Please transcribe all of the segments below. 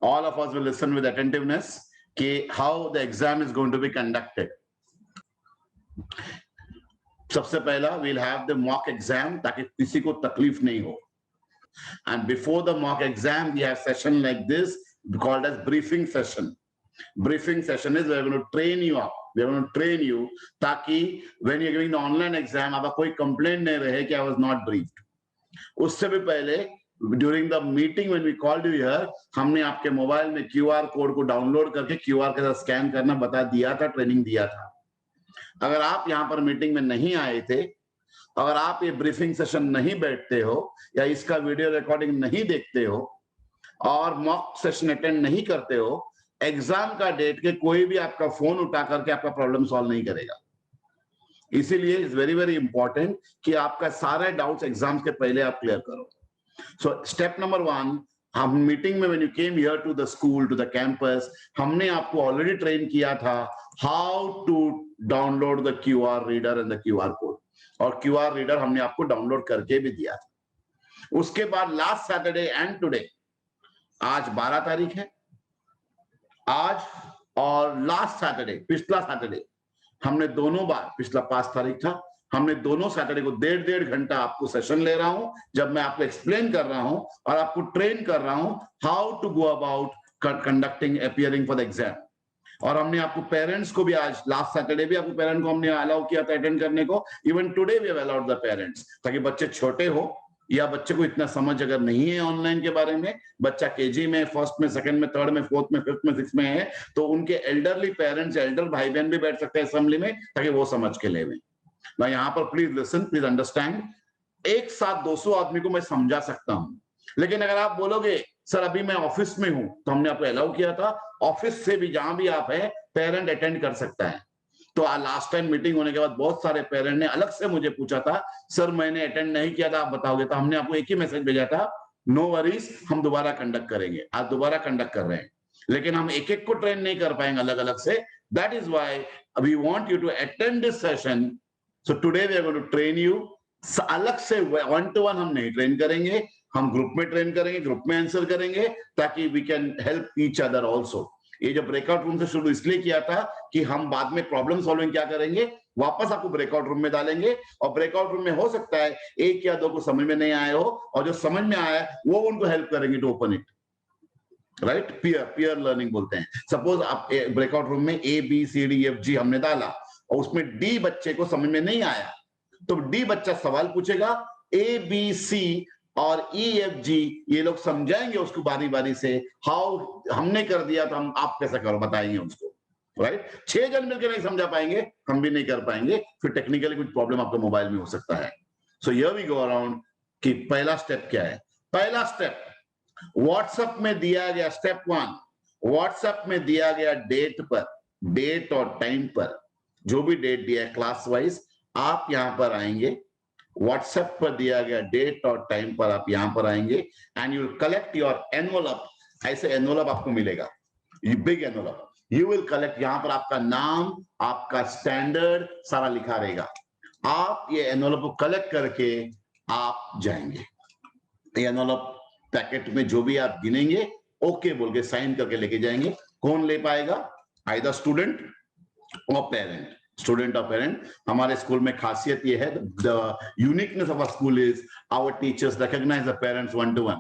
All of us will listen with attentiveness कि how the exam is going to be conducted. सबसे पहला we'll have the mock exam ताकि किसी को तकलीफ नहीं हो. And before the mock exam, we have session like this called as briefing session. Briefing session is we're going to train you up. We're going to train you ताकि when you're giving the online exam आपका कोई complaint नहीं रहे कि I was not briefed. उससे भी पहले during the meeting when we called you here, हमने आपके मोबाइल में QR कोड को डाउनलोड करके QR के साथ स्कैन करना बता दिया था, ट्रेनिंग दिया था. अगर आप यहाँ पर मीटिंग में नहीं आए थे, अगर आप ये ब्रीफिंग सेशन नहीं बैठते हो या इसका वीडियो रिकॉर्डिंग नहीं देखते हो और मॉक सेशन अटेंड नहीं करते हो, एग्जाम का डेट के कोई भी आपका फोन उठा करके आपका प्रॉब्लम सॉल्व नहीं करेगा. इसीलिए इट्स वेरी वेरी इंपॉर्टेंट कि आपका सारे डाउट्स एग्जाम के पहले आप क्लियर करो. सो स्टेप नंबर 1, हम मीटिंग में when you came here to the school to the campus, हमने आपको ऑलरेडी ट्रेन किया था how to download the QR reader and the QR code. और QR रीडर हमने आपको डाउनलोड करके भी दिया था. उसके बाद लास्ट सैटरडे एंड टुडे, आज 12 तारीख है, आज और लास्ट सैटरडे, पिछला सैटरडे, हमने दोनों बार, पिछला 5 तारीख था, हमने दोनों सैटरडे को 1.5 घंटा आपको सेशन ले रहा हूं, जब मैं आपको एक्सप्लेन कर रहा हूं और आपको ट्रेन कर रहा हूं how to go about conducting appearing for the exam. और हमने आपको पेरेंट्स को भी, आज लास्ट सैटरडे भी आपको पेरेंट को हमने अलाउ किया था अटेंड करने को. Even today we have allowed the parents, ताकि बच्चे छोटे हो या बच्चे को इतना समझ अगर नहीं है ऑनलाइन के बारे में, बच्चा केजी में, फर्स्ट में, सेकंड में, थर्ड में, फोर्थ में, फिफ्थ में, सिक्स्थ में है, तो उनके एल्डरली पेरेंट्स, एल्डर भाई बहन भी बैठ सकते हैं असेंबली में, ताकि वो समझ के ले. मैं यहाँ पर प्लीज लिसन, प्लीज अंडरस्टैंड, एक साथ 200 आदमी को मैं समझा सकता हूं, लेकिन अगर आप बोलोगे सर अभी मैं ऑफिस में हूं, तो हमने आपको अलाउ किया था ऑफिस से भी, जहां भी आप है, पेरेंट अटेंड कर सकता है. तो लास्ट टाइम मीटिंग होने के बाद बहुत सारे पेरेंट ने अलग से मुझे पूछा था, सर मैंने अटेंड नहीं किया था, आप बताओगे. तो हमने आपको एक ही मैसेज भेजा था, नो वरीज, हम दोबारा कंडक्ट करेंगे. आज दोबारा कंडक्ट कर रहे हैं, लेकिन हम एक एक को ट्रेन नहीं कर पाएंगे अलग अलग से. That is why we want you to attend this session. So today we are going to train you. अलग से 1-to-1 हम नहीं ट्रेन करेंगे, हम ग्रुप में ट्रेन करेंगे, ग्रुप में आंसर करेंगे, ताकि we can help each other also. ये जो ब्रेकआउट रूम से शुरू इसलिए किया था कि हम बाद में प्रॉब्लम सॉल्विंग क्या करेंगे, वापस आपको ब्रेकआउट रूम में डालेंगे, और ब्रेकआउट रूम में हो सकता है 1 या 2 को समझ में नहीं आए हो, और जो समझ में आया वो उनको हेल्प करेंगे to open it. Right, peer learning बोलते हैं. सपोज आप ब्रेकआउट रूम में ABCDEFG हमने डाला और उसमें डी बच्चे को समझ में नहीं आया, तो डी बच्चा सवाल पूछेगा, ABC और EFG ये लोग समझाएंगे उसको बारी बारी से. हाउ हमने कर दिया तो हम आप कैसा करो बताएंगे उसको. राइट, 6 जन मिलकर नहीं समझा पाएंगे, हम भी नहीं कर पाएंगे, फिर टेक्निकली कुछ प्रॉब्लम आपके मोबाइल में हो सकता है. So here we go around कि पहला स्टेप क्या है. पहला स्टेप व्हाट्सएप में दिया गया, स्टेप 1 व्हाट्सएप में दिया गया डेट पर, डेट और टाइम पर, जो भी डेट दिया है क्लास वाइज, आप यहां पर आएंगे. व्हाट्सएप पर दिया गया डेट और टाइम पर आप यहां पर आएंगे, and you will collect your envelope. ऐसे एनवलप आपको मिलेगा, ये big envelope. You will collect, यहां पर आपका नाम, आपका स्टैंडर्ड सारा लिखा रहेगा. आप ये एनवलप को कलेक्ट करके आप जाएंगे. ये एनवलप पैकेट में जो भी आप गिनेंगे, ओके बोल के साइन करके लेके जाएंगे. कौन ले पाएगा? आइदर स्टूडेंट और पेरेंट. स्टूडेंट और पेरेंट. हमारे स्कूल में खासियत ये है, the uniqueness of our school is our teachers recognize the parents 1-to-1.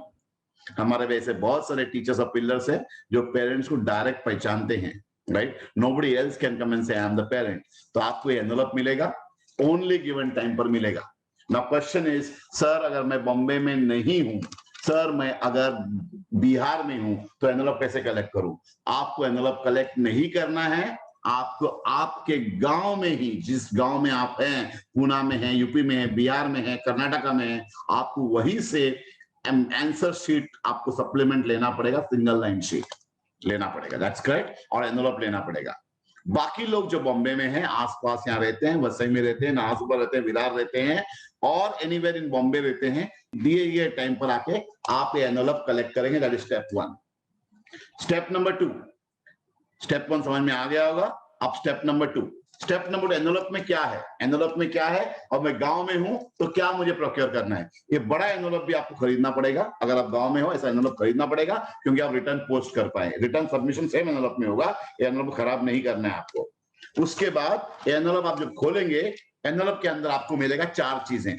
हमारे वैसे बहुत सारे टीचर्स और पिलर्स हैं जो पेरेंट्स को डायरेक्ट पहचानते हैं. Right, nobody else can come and से आई एम द पेरेंट. तो आपको ये एनवलप मिलेगा, ओनली गिवन टाइम पर मिलेगा. नाउ क्वेश्चन इज, सर अगर मैं बॉम्बे में नहीं हूं, सर मैं अगर बिहार में हूं, तो एनवलप कैसे कलेक्ट करूं? आपको एनवलप कलेक्ट नहीं करना है, आपको आपके गांव में ही, जिस गांव में आप हैं, पूना में हैं, यूपी में हैं, बिहार में हैं, कर्नाटका में हैं, आपको वहीं से आंसर शीट आपको सप्लीमेंट लेना पड़ेगा, सिंगल लाइन शीट लेना पड़ेगा. That's correct. और एनवलप लेना पड़ेगा. बाकी लोग जो बॉम्बे में हैं, आसपास यहाँ रहते हैं, वसई में रहते हैं, नाहरपुर रहते हैं, विरार रहते हैं, और एनीवेयर इन बॉम्बे रहते हैं, दिए गए टाइम पर आके आप ये एनवलप कलेक्ट करेंगे. That is step 1. Step number 2, step 1 समझ में आ गया होगा. अब step number 2, step number envelope में क्या है, एनवेलप में क्या है, और मैं गांव में हूं तो क्या मुझे प्रोक्योर करना है। ये बड़ा एनवेलप भी आपको खरीदना पड़ेगा, अगर आप गांव में हो ऐसा एनवेलप खरीदना पड़ेगा, क्योंकि आप रिटर्न पोस्ट कर पाए। रिटर्न सबमिशन सेम एनवेलप में होगा, ये एनवेलप खराब नहीं करना है आपको। उसके बाद एनवेलप आप जब खोलेंगे, एनवेलप के अंदर आपको मिलेगा 4 चीजें।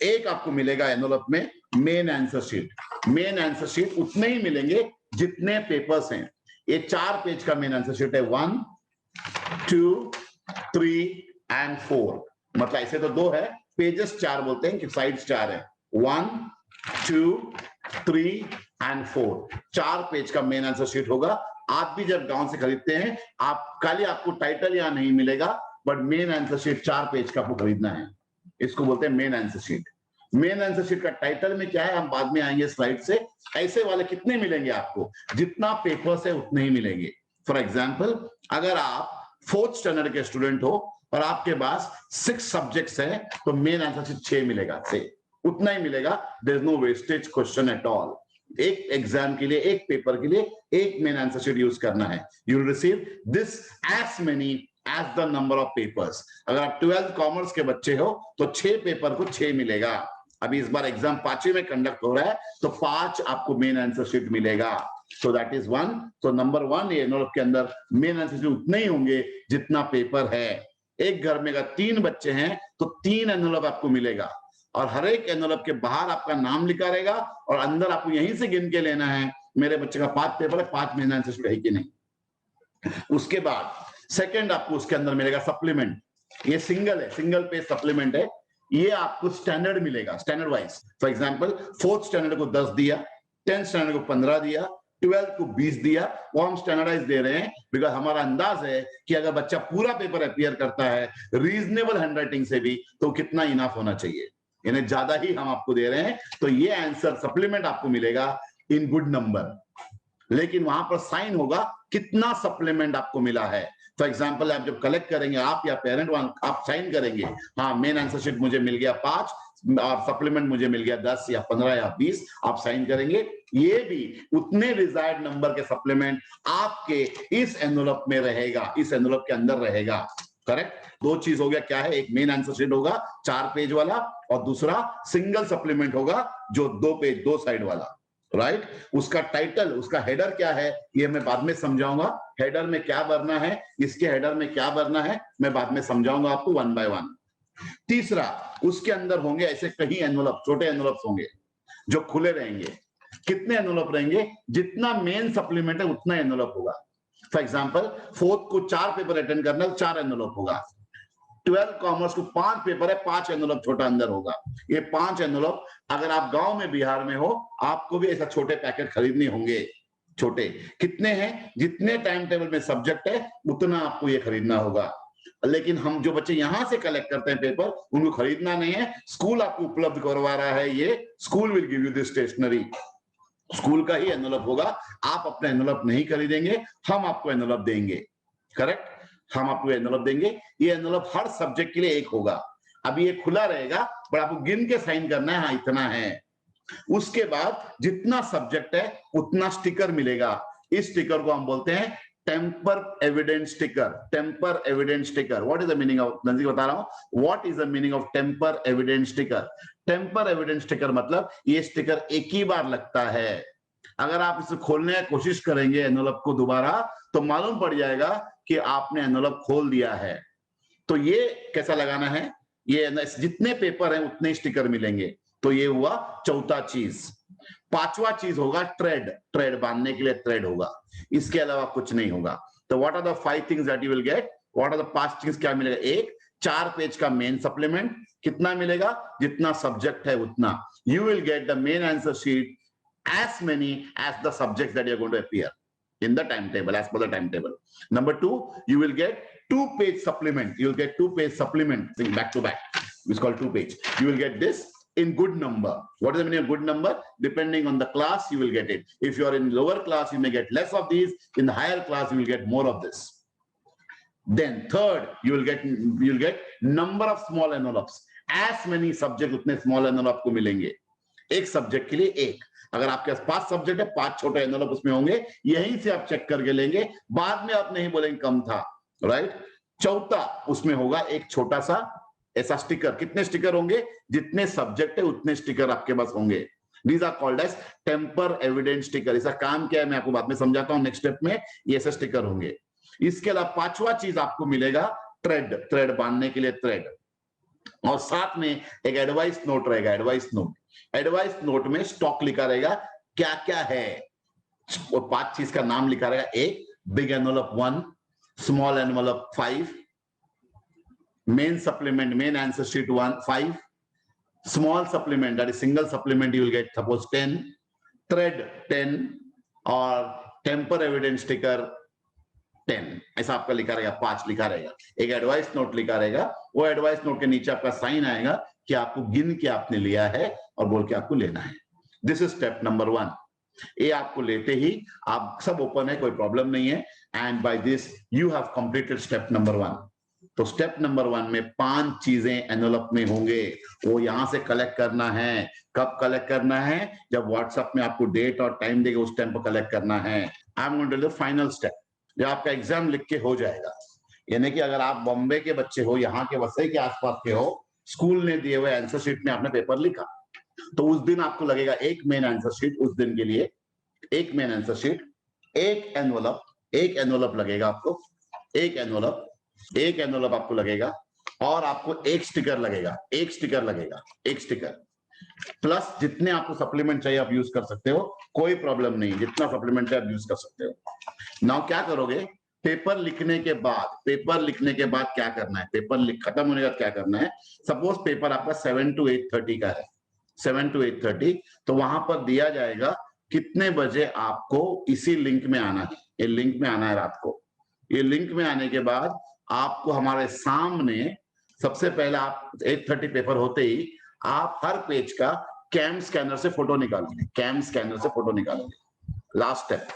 एक आपको मिलेगा एनवेलप में main answer sheet. Main answer sheet उतने ही मिलेंगे जितने पेपर्स हैं। ये 4 पेज का मेन आंसर शीट है, 1, 2, 3 एंड 4। मतलब ऐसे तो 2 है, पेजेस 4 बोलते हैं कि साइड्स 4 है। 1, 2, 3 एंड 4, 4 पेज का मेन आंसर शीट होगा। आप भी जब गांव से खरीदते हैं, आप खाली आपको टाइटल यहाँ नहीं मिलेगा, but main answer sheet 4 page का आपको खरीदना है। इसको बोलते हैं main answer sheet. Main answer sheet का टाइटल में क्या है, हम बाद में आएंगे स्लाइड से। ऐसे वाले कितने मिलेंगे आपको, जितना पेपर्स है उतने ही मिलेंगे। फॉर एग्जाम्पल, अगर आप 4th स्टैंडर्ड के स्टूडेंट हो और आपके पास 6 सब्जेक्ट्स है, तो मेन आंसर शीट 6 मिलेगा, से उतना ही मिलेगा। There is no wastage question at all. एक एग्जाम के लिए, एक पेपर के लिए एक मेन आंसर शीट यूज करना है। You will receive this as many as the number of papers. अगर आप 12th कॉमर्स के बच्चे हो तो 6 पेपर को 6 मिलेगा। अभी इस बार एग्जाम 5वीं में कंडक्ट हो रहा है, तो 5 आपको मेन आंसर शीट मिलेगा। So that is 1। तो नंबर 1, ये एनवेलप के अंदर मेन आंसर शीट उतने ही होंगे जितना पेपर है। एक घर में अगर 3 बच्चे हैं तो 3 एनवेलप आपको मिलेगा, और हर एक एनवेलप के बाहर आपका नाम लिखा रहेगा, और अंदर आपको यहीं से गिन के लेना है, मेरे बच्चे का 5 पेपर है, 5 मेन आंसर शीट है कि नहीं। उसके बाद सेकंड आपको उसके अंदर मिलेगा सप्लीमेंट। ये सिंगल है, सिंगल पेज सप्लीमेंट है। ये आपको स्टैंडर्ड मिलेगा, standard wise. For example 4th standard को 10 दिया, 10th स्टैंडर्ड को 15 दिया, 12th को 20 दिया। वो हम स्टैंडर्डाइज दे रहे हैं बिकॉज हमारा अंदाज है कि अगर बच्चा पूरा पेपर अपीयर करता है रीजनेबल हैंडराइटिंग से भी, तो कितना इनफ होना चाहिए, यानी ज्यादा ही हम आपको दे रहे हैं। तो ये आंसर सप्लीमेंट आपको मिलेगा इन गुड नंबर, लेकिन वहां पर साइन होगा कितना सप्लीमेंट आपको मिला है। फॉर एग्जाम्पल, आप जब कलेक्ट करेंगे, आप या पेरेंट आप साइन करेंगे, हाँ मेन आंसर शीट मुझे मिल गया 5 और सप्लीमेंट मुझे मिल गया 10 या 15 या 20, आप साइन करेंगे। ये भी उतने डिजायर्ड नंबर के सप्लीमेंट आपके इस एनवेलप में रहेगा, इस एनवेलप के अंदर रहेगा। करेक्ट। 2 चीज हो गया, क्या है, एक मेन आंसर शीट होगा 4 पेज वाला, और दूसरा सिंगल सप्लीमेंट होगा जो 2 पेज 2 साइड वाला। राइट। उसका टाइटल, उसका हेडर क्या है, ये मैं बाद में समझाऊंगा। हेडर में क्या भरना है, इसके हेडर में क्या भरना है, मैं बाद में समझाऊंगा आपको 1 बाय 1। तीसरा, उसके अंदर होंगे ऐसे कहीं एनवेलप, छोटे एनवेलप होंगे जो खुले रहेंगे। कितने एनवेलप रहेंगे, जितना मेन सप्लीमेंट है उतना एनवेलप होगा। फॉर एग्जाम्पल 4th को 4 पेपर अटेंड करना है, 4 एनवेलप होगा। 12th कॉमर्स को 5 पेपर है, 5 एनवेलप छोटा अंदर होगा। ये 5 एनवेलप, अगर आप गांव में बिहार में हो, आपको भी ऐसा छोटे पैकेट खरीदने होंगे। छोटे कितने हैं, जितने टाइम टेबल में सब्जेक्ट है उतना आपको ये खरीदना होगा। लेकिन हम जो बच्चे यहां से कलेक्ट करते हैं पेपर, उनको खरीदना नहीं है, स्कूल आपको उपलब्ध करवा रहा है। ये school will give you this stationery, school का ही एनवेलप होगा। आप अपना एनवेलप नहीं खरीदेंगे, हम आपको एनवेलप देंगे। करेक्ट, हम आपको एनवेलप देंगे। ये एनवेलप हर सब्जेक्ट के लिए एक होगा। अभी ये खुला रहेगा, पर आपको गिन के साइन करना है, हाँ इतना है। उसके बाद जितना सब्जेक्ट है उतना स्टिकर मिलेगा। इस स्टिकर को हम बोलते हैं tamper evidence sticker. Tamper evidence sticker, what is the meaning of, नंजी बता रहा हूं, what is the meaning of tamper evidence sticker. Tamper evidence sticker मतलब ये स्टिकर एक ही बार लगता है। अगर आप इसे खोलने की कोशिश करेंगे एनवेलप को दोबारा, तो मालूम पड़ जाएगा कि आपने एनवेलप खोल दिया है। तो ये कैसा लगाना है, ये जितने पेपर हैं उतने स्टिकर मिलेंगे। तो ये हुआ चौथा चीज। 5वां चीज होगा ट्रेड। ट्रेड बांधने के लिए ट्रेड होगा, इसके अलावा कुछ नहीं होगा। तो what are the 5 things that you will get, what are the 5 things, क्या मिलेगा। एक, 4 पेज का मेन सप्लीमेंट, कितना मिलेगा, जितना सब्जेक्ट है उतना। You will get the main answer sheet as many as the subjects that you're going to appear in the timetable, as per the timetable. Number 2, you will get 2-page supplement. You will get 2-page supplement back to back. It's called 2-page. You will get this in good number. What is the meaning of good number? Depending on the class, you will get it. If you are in lower class, you may get less of these. In the higher class, you will get more of this. Then third, you will get number of small envelopes. As many subjects, उतने small envelope को मिलेंगे। एक subject के लिए एक। अगर आपके पास 5 subject है, 5 छोटे एनवेलप उसमें होंगे। यहीं से आप चेक करके लेंगे, बाद में आप नहीं बोलेंगे कम था। राइट। चौथा उसमें होगा एक छोटा सा ऐसा स्टिकर। कितने स्टिकर होंगे? जितने सब्जेक्ट है उतने स्टिकर आपके पास होंगे। These are called as tamper evidence sticker. इसका काम क्या है मैं आपको बाद में समझाता हूं नेक्स्ट स्टेप में। ये ऐसे स्टिकर होंगे। इसके अलावा पांचवा चीज आपको मिलेगा थ्रेड, थ्रेड बांधने के लिए थ्रेड, और साथ में एक एडवाइस नोट रहेगा। एडवाइस नोट, एडवाइस नोट में स्टॉक लिखा रहेगा क्या क्या है, वो 5 चीज का नाम लिखा रहेगा। एक, big envelope 1, small envelope 5, main supplement, main answer sheet 1 5, small supplement, that is single supplement, you will get suppose 10, thread 10, और temper evidence sticker 10। ऐसा आपका लिखा रहेगा, 5 लिखा रहेगा। एक एडवाइस नोट लिखा रहेगा, वो एडवाइस नोट के नीचे आपका साइन आएगा कि आपको गिन के आपने लिया है और बोल के आपको लेना है। This is step number 1। ये आपको लेते ही आप सब ओपन है, कोई प्रॉब्लम नहीं है। And by this you have completed step number 1। तो स्टेप नंबर 1 में 5 चीजें एनवलप में होंगे, वो यहां से कलेक्ट करना है। कब कलेक्ट करना है? जब व्हाट्सएप में आपको डेट और टाइम देगा उस टाइम पर कलेक्ट करना है। I am going to tell the final step, जब आपका एग्जाम लिख के हो जाएगा, यानी कि अगर आप बॉम्बे के बच्चे हो, यहाँ के वसई के आसपास के हो, स्कूल ने दिए हुए आंसर शीट में आपने पेपर लिखा, तो उस दिन आपको लगेगा एक मेन आंसर शीट, उस दिन के लिए एक मेन आंसर शीट, एक एनवलप लगेगा आपको, एक एनवलप आपको लगेगा, और आपको एक स्टिकर लगेगा, एक स्टिकर प्लस जितने आपको सप्लीमेंट चाहिए आप यूज कर सकते हो, कोई प्रॉब्लम नहीं, जितना सप्लीमेंट चाहिए आप यूज कर सकते हो। नाउ क्या करोगे? पेपर लिखने के बाद क्या करना है? पेपर खत्म होने के बाद क्या करना है? सपोज पेपर आपका 7 to 8:30 का है, 7 to 8:30, तो वहां पर दिया जाएगा कितने बजे आपको इसी लिंक में आना है। ये लिंक में आना है रात को। ये लिंक में आने के बाद आपको हमारे सामने सबसे पहले आप 8:30 पेपर होते ही आप हर पेज का कैम स्कैनर से फोटो निकालोगे। लास्ट स्टेप,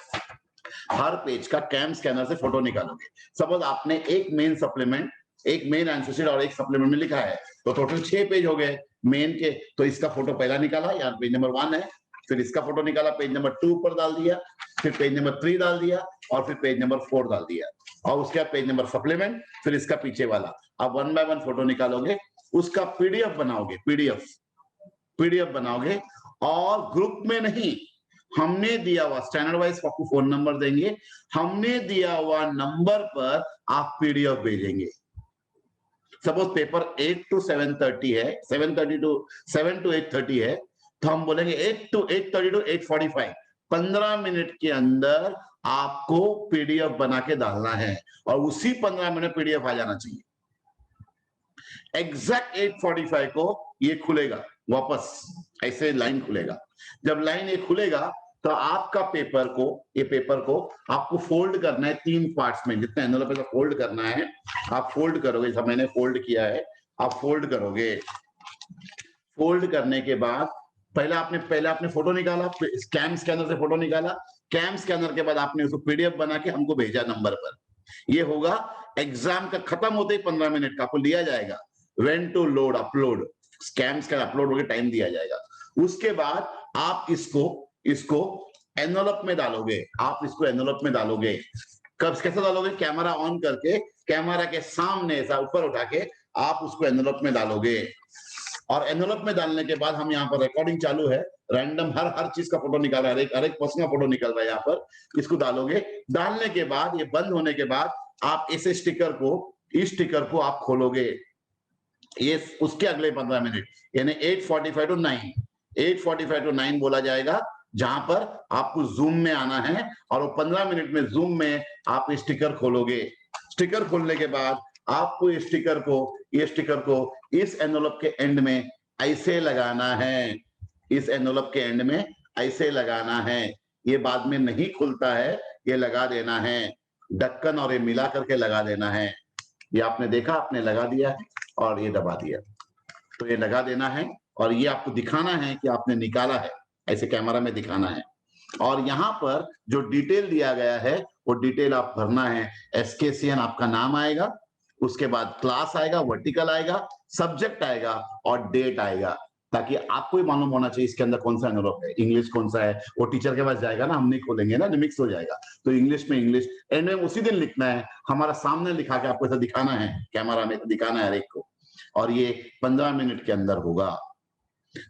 हर पेज का कैम स्कैनर से फोटो निकालोगे। सपोज आपने एक मेन सप्लीमेंट, एक मेन आंसर शीट और एक सप्लीमेंट में लिखा है, तो टोटल 6 पेज हो गए मेन के। तो इसका फोटो पहला निकाला, यहाँ पेज नंबर 1 है, फिर इसका फोटो निकाला, पेज नंबर 2 ऊपर डाल दिया, फिर पेज नंबर 3 डाल दिया, और फिर पेज नंबर 4 डाल दिया, और उसके बाद पेज नंबर सप्लीमेंट, फिर इसका पीछे वाला। आप 1 by 1 फोटो निकालोगे, उसका पीडीएफ बनाओगे, और ग्रुप में नहीं, हमने दिया हुआ स्टैंडर्ड वाइज आपको फोन नंबर देंगे, हमने दिया हुआ नंबर पर आप पीडीएफ भेजेंगे। सपोज पेपर 8 to 7:30 है, 7 to 8:30 है, तो हम बोलेंगे 8 to 8:30 to 8:45, 15 मिनट के अंदर आपको पीडीएफ बना के डालना है, और उसी 15 मिनट पीडीएफ आ जाना चाहिए। एग्जैक्ट 8:45 को ये खुलेगा, वापस ऐसे लाइन खुलेगा। जब लाइन ये खुलेगा तो आपका पेपर को आपको फोल्ड करना है 3 पार्ट्स में। जितना एनवलप है फोल्ड करना है, आप फोल्ड करोगे, जैसा मैंने फोल्ड किया है, आप फोल्ड करोगे। फोल्ड करने के बाद पहले आपने फोटो निकाला, कैम स्कैनर से फोटो निकाला, कैम स्कैनर के बाद आपने उसको पीडीएफ बना के हमको भेजा नंबर पर। ये होगा एग्जाम का खत्म होते ही 15 मिनट का आपको लिया जाएगा, when to load upload, cam scanner upload होकर टाइम दिया जाएगा। उसके बाद आप इसको एनवलप में डालोगे, कब कैसे डालोगे? कैमरा ऑन करके, कैमरा के सामने ऐसा ऊपर उठा के आप उसको एनवलप में डालोगे, और एनवलप में डालने के बाद हम यहाँ पर रिकॉर्डिंग चालू है, रैंडम हर चीज का फोटो निकाल रहा है, हर एक पर्सन का फोटो निकल रहा है यहाँ पर। इसको डालोगे, डालने के बाद ये बंद होने के बाद आप इस स्टिकर को आप खोलोगे। ये उसके अगले 15 मिनट यानी 8:45 to 9 बोला जाएगा, जहां पर आपको जूम में आना है, और वो 15 मिनट में जूम में आप स्टिकर खोलोगे। स्टिकर खोलने के बाद आपको ये स्टिकर को इस एनवलप के एंड में ऐसे लगाना है, ये बाद में नहीं खुलता है, ये लगा देना है, ढक्कन और ये मिला करके लगा देना है। ये आपने देखा, आपने लगा दिया है और ये दबा दिया, तो ये लगा देना है, और ये आपको दिखाना है कि आपने निकाला है, ऐसे कैमरा में दिखाना है। और यहाँ पर जो डिटेल दिया गया है वो डिटेल आप भरना है। एसकेसीएन आपका नाम आएगा, उसके बाद क्लास आएगा, वर्टिकल आएगा, सब्जेक्ट आएगा और डेट आएगा। ताकि आपको ही मालूम होना चाहिए इसके अंदर कौन सा एनवलप है, इंग्लिश कौन सा है। वो टीचर के पास जाएगा ना, हम नहीं खोलेंगे ना, मिक्स हो जाएगा। तो इंग्लिश में इंग्लिश, एंड में उसी दिन लिखना है, हमारा सामने लिखा के आपको ऐसा दिखाना है, कैमरा में दिखाना है हर एक को, और ये 15 मिनट के अंदर होगा।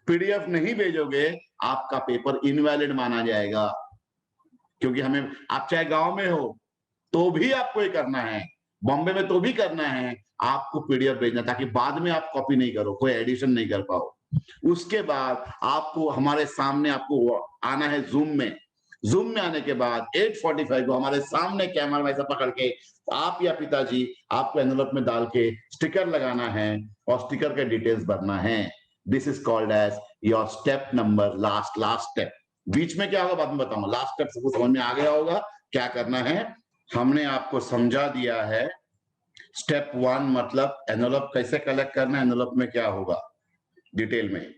पीडीएफ नहीं भेजोगे, आपका पेपर इनवैलिड माना जाएगा, क्योंकि हमें, आप चाहे गांव में हो तो भी आपको ये करना है, बॉम्बे में तो भी करना है, आपको पीडीएफ भेजना, ताकि बाद में आप कॉपी नहीं करो, कोई एडिशन नहीं कर पाओ। उसके बाद आपको हमारे सामने आपको आना है जूम में। जूम में आने के बाद 8:45 को हमारे सामने कैमरा में ऐसा पकड़ के आप या पिताजी आपको एनवलप में डाल के स्टिकर लगाना है और स्टिकर के डिटेल्स भरना है। This is called as your step number last step. बीच में क्या होगा बाद में बताऊंगा। लास्ट स्टेप सबको समझ में आ गया होगा क्या करना है। हमने आपको समझा दिया है स्टेप 1 मतलब एनवलप कैसे कलेक्ट करना है, एनवलप में क्या होगा डिटेल में।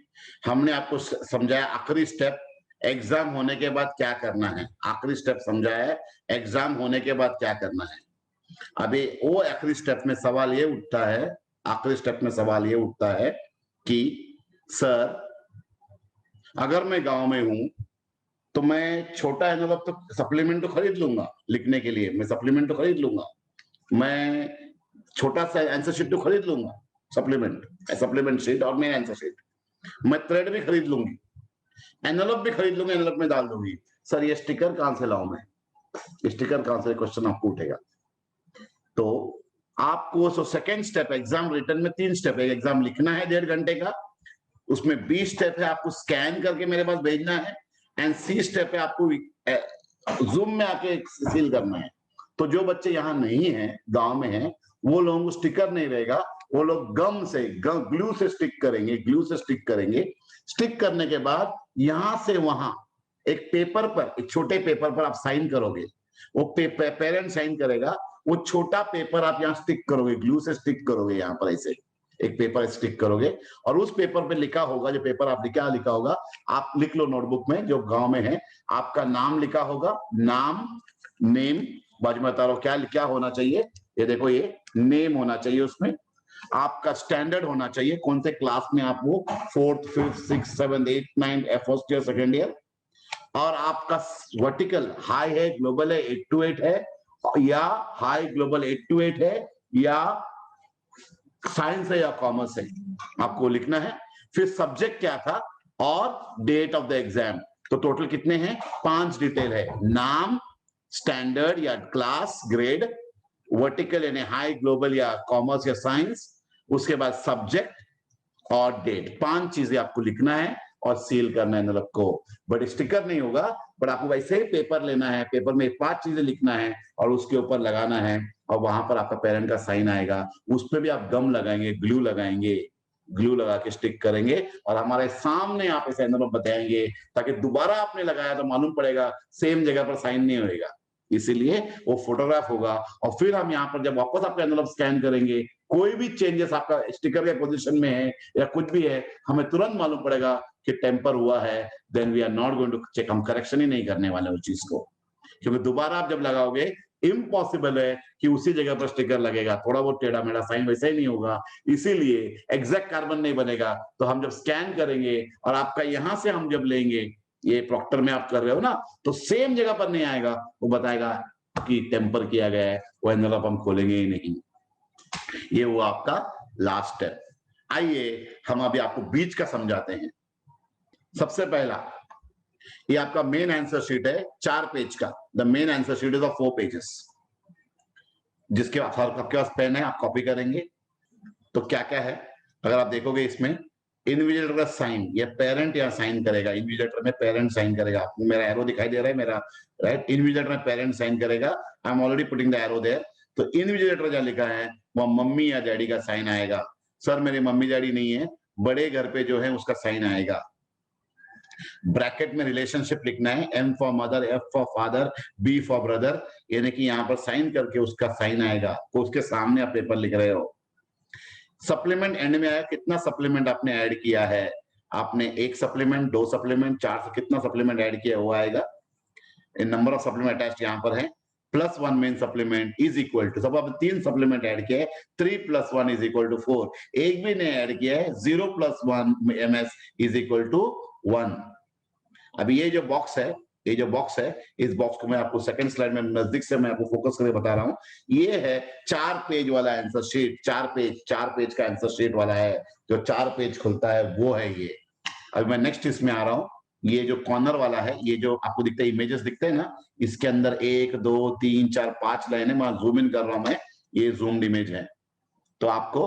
हमने आपको समझाया आखिरी स्टेप एग्जाम होने के बाद क्या करना है, आखिरी स्टेप समझाया है एग्जाम होने के बाद क्या करना है। अभी वो आखिरी स्टेप में सवाल ये उठता है, आखिरी स्टेप में सवाल ये उठता है कि सर अगर मैं गांव में हूं तो मैं छोटा एनवलप तो सप्लीमेंट तो खरीद लूंगा लिखने के लिए, मैं सप्लीमेंट तो खरीद लूंगा, मैं छोटा सा आंसर शीट तो खरीद लूंगा, सप्लीमेंट शीट और मेन आंसर शीट, मैं थ्रेड भी खरीद लूंगी, एनवलप भी खरीद लूंगी, एनवलप में डाल दूंगी। सर ये स्टिकर कहां से लाऊं मैं, स्टिकर कहां से, क्वेश्चन आपको उठेगा। तो आपको सेकेंड स्टेप, एग्जाम रिटर्न में 3 स्टेप है। एग्जाम लिखना है 1.5 घंटे का, उसमें 20 स्टेप है, आपको स्कैन करके मेरे पास भेजना है, एंड सी स्टेप है आपको जूम में आके सील करना है। तो जो बच्चे यहाँ नहीं है, गांव में है, वो लोगों को स्टिकर नहीं रहेगा, वो लोग गम से ग्लू से स्टिक करेंगे, ग्लू से स्टिक करेंगे। स्टिक करने के बाद यहां से वहां एक पेपर पर, एक छोटे पेपर पर आप साइन करोगे, वो पेरेंट साइन करेगा, वो छोटा पेपर आप यहाँ स्टिक करोगे, ग्लू से स्टिक करोगे, यहाँ पर ऐसे एक पेपर स्टिक करोगे, और उस पेपर पे लिखा होगा, जो पेपर आप लिखा होगा, आप लिख लो नोटबुक में जो गांव में है, आपका नाम लिखा होगा, नाम, नेम, बाजू में बता रहा हूं क्या क्या होना चाहिए, ये देखो ये नेम होना चाहिए, उसमें आपका स्टैंडर्ड होना चाहिए, कौन से क्लास में आप वो 4th 5th 6th 7th 8th 9th first year second year, और आपका वर्टिकल हाई है, ग्लोबल है 8 to 8 है, या हाई ग्लोबल 8 to 8 है, या साइंस है या कॉमर्स है, आपको लिखना है। फिर सब्जेक्ट क्या था और डेट ऑफ द एग्जाम। तो टोटल कितने हैं, 5 डिटेल है, नाम, स्टैंडर्ड या क्लास, ग्रेड, वर्टिकल यानी हाई ग्लोबल या कॉमर्स या साइंस, उसके बाद सब्जेक्ट और डेट। 5 चीजें आपको लिखना है और सील करना है एनवलप को। बट स्टिकर नहीं होगा, बट आपको वैसे ही पेपर लेना है, पेपर में 5 चीजें लिखना है और उसके ऊपर लगाना है, और वहां पर आपका पेरेंट का साइन आएगा, उस पर भी आप गम लगाएंगे, ग्लू लगाएंगे, ग्लू लगा के स्टिक करेंगे, और हमारे सामने आप इसे एनवलप बताएंगे, ताकि दोबारा आपने लगाया तो मालूम पड़ेगा सेम जगह पर साइन नहीं होएगा, इसीलिए वो फोटोग्राफ होगा। और फिर हम यहाँ पर जब वापस आपका एनवलप स्कैन करेंगे, कोई भी चेंजेस आपका स्टिकर के पोजीशन में है या कुछ भी है, हमें तुरंत मालूम पड़ेगा कि टेम्पर हुआ है, then we are not going to check, हम करेक्शन ही नहीं करने वाले उस चीज को, क्योंकि दोबारा आप जब लगाओगे इम्पॉसिबल है कि उसी जगह पर स्टिकर लगेगा, थोड़ा बहुत टेढ़ा मेढ़ा साइन वैसे ही नहीं होगा, इसीलिए एग्जैक्ट कार्बन नहीं बनेगा। तो हम जब स्कैन करेंगे और आपका यहां से हम जब लेंगे, ये प्रॉक्टर में आप कर रहे हो ना, तो सेम जगह पर नहीं आएगा, वो बताएगा कि टेम्पर किया गया है, वो एनवलप हम खोलेंगे ही नहीं। ये वो आपका लास्ट स्टेप। आइए हम अभी आपको बीच का समझाते हैं। सबसे पहला, ये आपका मेन आंसर शीट है 4 पेज का। The main answer sheet is of 4 pages, जिसके आपके पास पेन है, आप कॉपी करेंगे। तो क्या क्या है, अगर आप देखोगे इसमें इन्विजिलेटर का साइन, ये पेरेंट यहाँ साइन करेगा, इन्विजिलेटर में पेरेंट साइन करेगा, आपको मेरा एरो दिखाई दे रहा है मेरा, राइट, इन्विजिलेटर में पेरेंट साइन करेगा, I am already putting the arrow there. तो इन्विजिलेटर जहाँ लिखा है वो मम्मी या डैडी का साइन आएगा। सर मेरे मम्मी डैडी नहीं है, बड़े घर पे जो है उसका साइन आएगा। ब्रैकेट में रिलेशनशिप लिखना है, M for mother, F for father, B for brother, यानी कि यहाँ पर साइन करके उसका साइन आएगा, तो उसके सामने आप पेपर लिख रहे हो। सप्लीमेंट एंड में आया, कितना सप्लीमेंट आपने ऐड किया है, आपने 1 सप्लीमेंट, 2 सप्लीमेंट, 4 से कितना सप्लीमेंट ऐड किया वो आएगा। नंबर ऑफ सप्लीमेंट अटैच्ड यहाँ पर है। Plus 1 main supplement is equal to, सब अब 3 सप्लीमेंट ऐड किया है, 3 + 1 इज इक्वल टू 4, एक भी नहीं ऐड किया है, 0 + 1 ms इज इक्वल टू 1। अभी ये जो बॉक्स है, ये जो बॉक्स है, इस बॉक्स को मैं आपको सेकंड स्लाइड में नजदीक से मैं आपको फोकस करके बता रहा हूं। ये है 4 पेज वाला आंसर शीट, 4 पेज का आंसर शीट वाला है, जो 4 पेज खुलता है वो है ये। अभी मैं नेक्स्ट इसमें आ रहा हूं, ये जो कॉर्नर वाला है, ये जो आपको दिखता है, इमेजेस दिखते हैं ना, इसके अंदर 1 2 3 4 5 लाइन है, मैं जूम इन कर रहा हूं, मैं ये जूम्ड इमेज है। तो आपको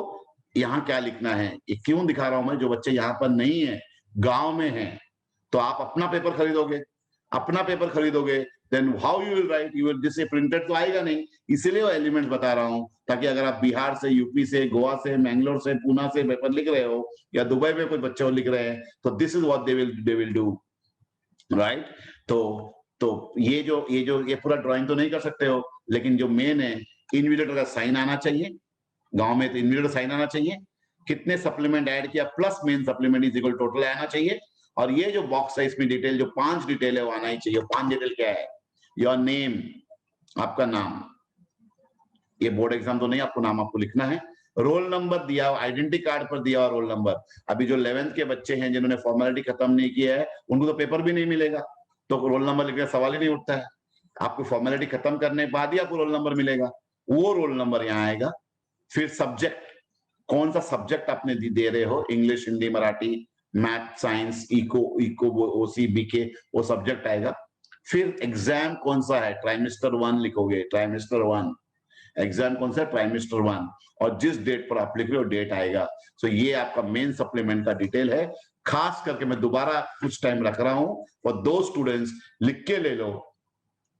यहाँ क्या लिखना है, ये क्यों दिखा रहा हूं मैं, जो बच्चे यहाँ पर नहीं है, गांव में हैं, तो आप अपना पेपर खरीदोगे, अपना पेपर खरीदोगे, then how you will write, you will, जिससे प्रिंटेड तो आएगा नहीं, इसीलिए वो एलिमेंट्स बता रहा हूं, ताकि अगर आप बिहार से, यूपी से, गोवा से, मैंगलोर से, पूना से पेपर लिख रहे हो, या दुबई में कोई बच्चे लिख रहे हैं, तो this is what they will do, right. तो ये पूरा ड्राइंग तो नहीं कर सकते हो, लेकिन जो मेन है, इन्विजिलेटर का साइन आना चाहिए, गांव में तो इन्विजिलेटर साइन आना चाहिए, कितने सप्लीमेंट ऐड किया plus main supplement is equal total आना चाहिए, और ये जो बॉक्स है इसमें डिटेल, जो 5 डिटेल है वो आना ही चाहिए। 5 डिटेल क्या है, योर नेम, आपका नाम, ये बोर्ड एग्जाम तो नहीं, आपको नाम आपको लिखना है, रोल नंबर दिया, आइडेंटिटी कार्ड पर दिया हुआ रोल नंबर। अभी जो 11th के बच्चे हैं जिन्होंने फॉर्मेलिटी खत्म नहीं किया है, उनको तो पेपर भी नहीं मिलेगा, तो रोल नंबर लिखने का सवाल ही नहीं उठता है। आपको फॉर्मेलिटी खत्म करने के बाद ही आपको रोल नंबर मिलेगा, वो रोल नंबर यहाँ आएगा। फिर सब्जेक्ट, कौन सा सब्जेक्ट आपने दे रहे हो, English, Hindi, Marathi, math, science, eco OC BK, वो सब्जेक्ट आएगा। फिर एग्जाम कौन सा है, ट्राइमेस्टर 1 लिखोगे, ट्राइमेस्टर 1 एग्जाम कौन सा, ट्राइमेस्टर 1, और जिस डेट पर आप लिख रहे हो डेट आएगा। सो ये आपका मेन सप्लीमेंट का डिटेल है। खास करके मैं दोबारा कुछ टाइम रख रहा हूं, और 2 स्टूडेंट्स लिख के ले लो,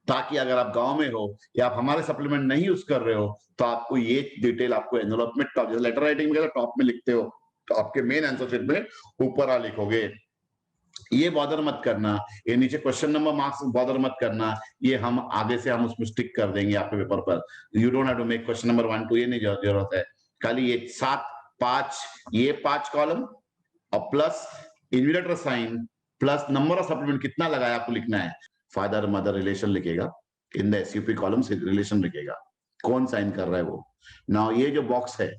ताकि अगर आप गांव में हो या आप हमारे सप्लीमेंट नहीं यूज कर रहे हो, तो आपको ये डिटेल आपको एनवेलप में टॉप, जैसे लेटर राइटिंग में टॉप में लिखते हो, तो आपके मेन आंसर शीट में ऊपर आ लिखोगे। ये बॉदर मत करना, ये नीचे क्वेश्चन नंबर मार्क्स बॉदर मत करना, ये हम आगे से हम उसमें स्टिक कर देंगे आपके पेपर पर। You don't have to make question number 1 2, ये नहीं जरूरत है। खाली ये 7 5, ये 5 कॉलम और plus invigilator sign plus number of supplement कितना लगाया आपको लिखना है। फादर मदर रिलेशन लिखेगा, इन द एसयूपी कॉलम से रिलेशन लिखेगा, कौन साइन कर रहा है वो। नाउ ये जो बॉक्स है,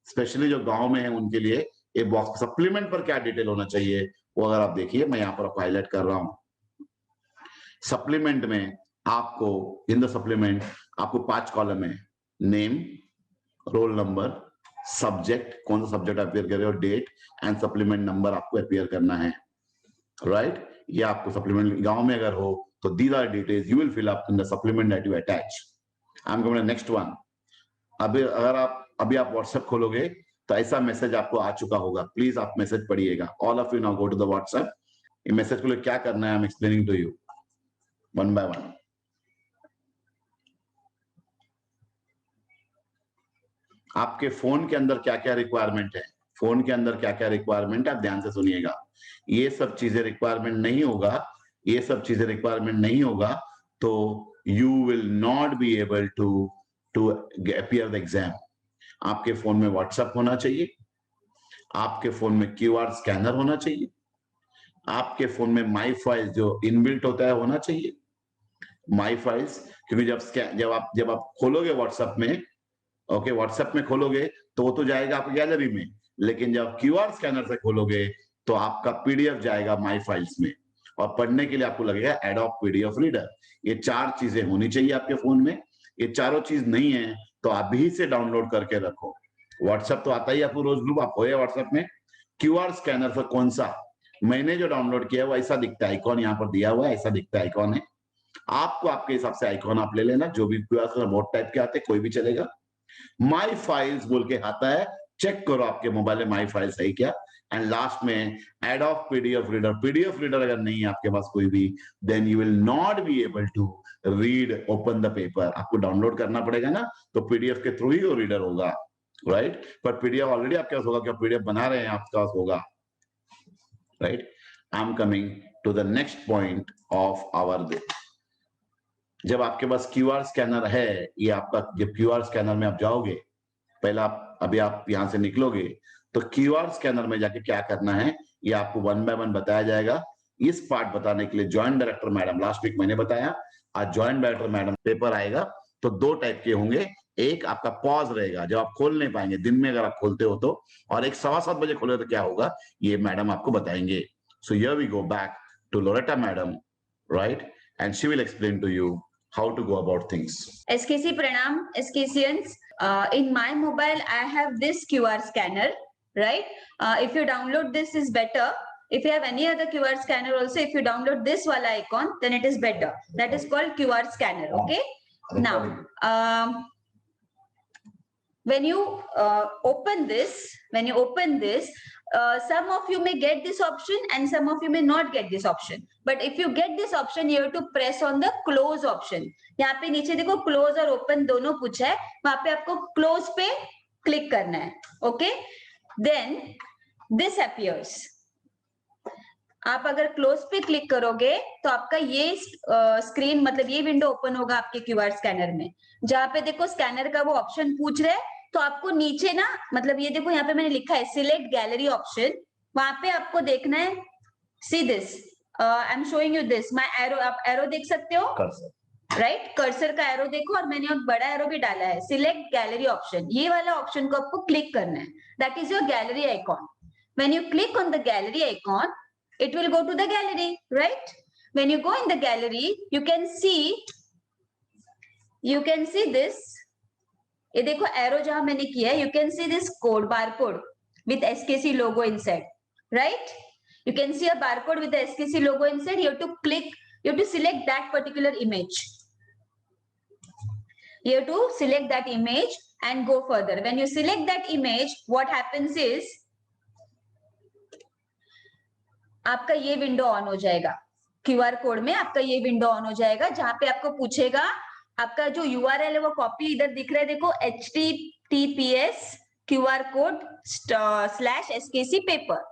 स्पेशली जो गांव में है उनके लिए, ये बॉक्स सप्लीमेंट पर क्या डिटेल होना चाहिए, वो अगर आप देखिए, मैं यहाँ पर आपको हाईलाइट कर रहा हूं। सप्लीमेंट में आपको, इन द सप्लीमेंट आपको 5 कॉलम है, नेम, रोल नंबर, सब्जेक्ट, कौन सा सब्जेक्ट अपियर कर रहे हो, डेट, एंड सप्लीमेंट नंबर आपको अपियर करना है, राइट। ये आपको सप्लीमेंट, गांव में अगर हो तो these are details you will fill up in the supplement that you attach. I am going to next one. अगर आप अभी आप व्हाट्सएप खोलोगे तो ऐसा मैसेज आपको आ चुका होगा, प्लीज आप मैसेज पढ़िएगा। All of you now go to the WhatsApp. ये मैसेज को लिए क्या करना है, I am explaining to you one by one. आपके फोन के अंदर क्या क्या रिक्वायरमेंट है, फोन के अंदर क्या क्या रिक्वायरमेंट है, आप ध्यान से सुनिएगा। ये सब चीजें रिक्वायरमेंट नहीं होगा, ये सब चीजें रिक्वायरमेंट नहीं होगा, तो you will not be able to appear the exam. आपके फोन में व्हाट्सएप होना चाहिए, आपके फोन में क्यूआर स्कैनर होना चाहिए, आपके फोन में माई फाइल्स जो इनबिल्ट होता है होना चाहिए, माई फाइल्स। क्योंकि जब आप खोलोगे व्हाट्सएप में, ओके, व्हाट्सएप में खोलोगे तो वो तो जाएगा आपकी गैलरी में, लेकिन जब क्यूआर स्कैनर से खोलोगे तो आपका पीडीएफ जाएगा माई फाइल्स में, और पढ़ने के लिए आपको लगेगा एडोब पीडीएफ रीडर। ये 4 चीजें होनी चाहिए आपके फोन में। ये चारों चीज नहीं है तो अभी से डाउनलोड करके रखो। व्हाट्सएप तो आता ही आपको रोज ग्रुप, आप हो व्हाट्सएप में। क्यूआर स्कैनर पर कौन सा, मैंने जो डाउनलोड किया है वो ऐसा दिखता है, आइकॉन यहाँ पर दिया हुआ है, ऐसा दिखता है, आइकॉन है। आपको आपके हिसाब से आइकॉन आप ले लेना, जो भी क्यूआर स्कैनर बहुत टाइप के आते हैं, कोई भी चलेगा। माई फाइल्स बोल के आता है, चेक करो आपके मोबाइल में माई फाइल्स है क्या। एंड लास्ट में Adobe PDF reader. PDF reader अगर नहीं है आपके पास कोई भी, then you will not be able to read open the paper. आपको डाउनलोड करना पड़ेगा ना, तो पीडीएफ के थ्रू ही वो रीडर होगा, राइट। पर पीडीएफ ऑलरेडी आपके पास होगा, क्या पीडीएफ बना रहे हैं आपके पास होगा, right. I am coming to the next point of our day. जब आपके पास क्यूआर स्कैनर है, ये आपका, जब क्यूआर स्कैनर में आप जाओगे, पहला अभी आप यहां से निकलोगे तो क्यूआर स्कैनर में जाके क्या करना है, ये आपको 1 बाय 1 बताया जाएगा। इस पार्ट बताने के लिए joint director madam, last week मैंने बताया, आज जॉइंट डायरेक्टर मैडम पेपर आएगा तो 2 टाइप के होंगे, एक आपका पॉज रहेगा जब आप खोल नहीं पाएंगे दिन में अगर आप खोलते हो तो, और एक 7:15 बजे खोले तो क्या होगा ये मैडम आपको बताएंगे. So here we go back to Loretta madam, right, and she will explain to you how to go about things. SKC Pranam, SKCians. In my mobile, I have this QR scanner, right? If you download this is better. If you have any other QR scanner also, if you download this wala icon, then it is better. That is called QR scanner, okay? Now, when you open this, some of you may get this option and some of you may not get this option. But if you get this option, you have to press on the close option. यहाँ पे नीचे देखो close और open दोनों पूछा है, वहां पे आपको close पे क्लिक करना है, okay? Then this appears. आप अगर क्लोज पे क्लिक करोगे तो आपका ये स्क्रीन मतलब ये विंडो ओपन होगा आपके क्यूआर स्कैनर में, जहां पे देखो स्कैनर का वो ऑप्शन पूछ रहे हैं. तो आपको नीचे ना मतलब ये देखो यहाँ पे मैंने लिखा है सिलेक्ट गैलरी ऑप्शन, वहां पे आपको देखना है see this, I am showing you this my arrow. आप एरो देख सकते हो, राइट? कर्सर का एरो देखो, और मैंने एक बड़ा एरो भी डाला है, सिलेक्ट गैलरी ऑप्शन. ये वाला ऑप्शन को आपको क्लिक करना है, that is your gallery icon. When you click on the gallery icon, it will go to the gallery, right? When you go in the gallery, you can see this. ये देखो arrow जहां मैंने किया है, you can see this code, barcode with SKC logo inside, right? You can see a barcode with the SKC logo inside. You have to click, you have to select that particular image. You have to select that image and go further. When you select that image, what happens is आपका ये window on हो जाएगा. QR code में आपका ये window on हो जाएगा, जहां पे आपको पूछेगा आपका जो यूआरएल है वो कॉपी इधर दिख रहा है देखो, https QR code /SKC paper.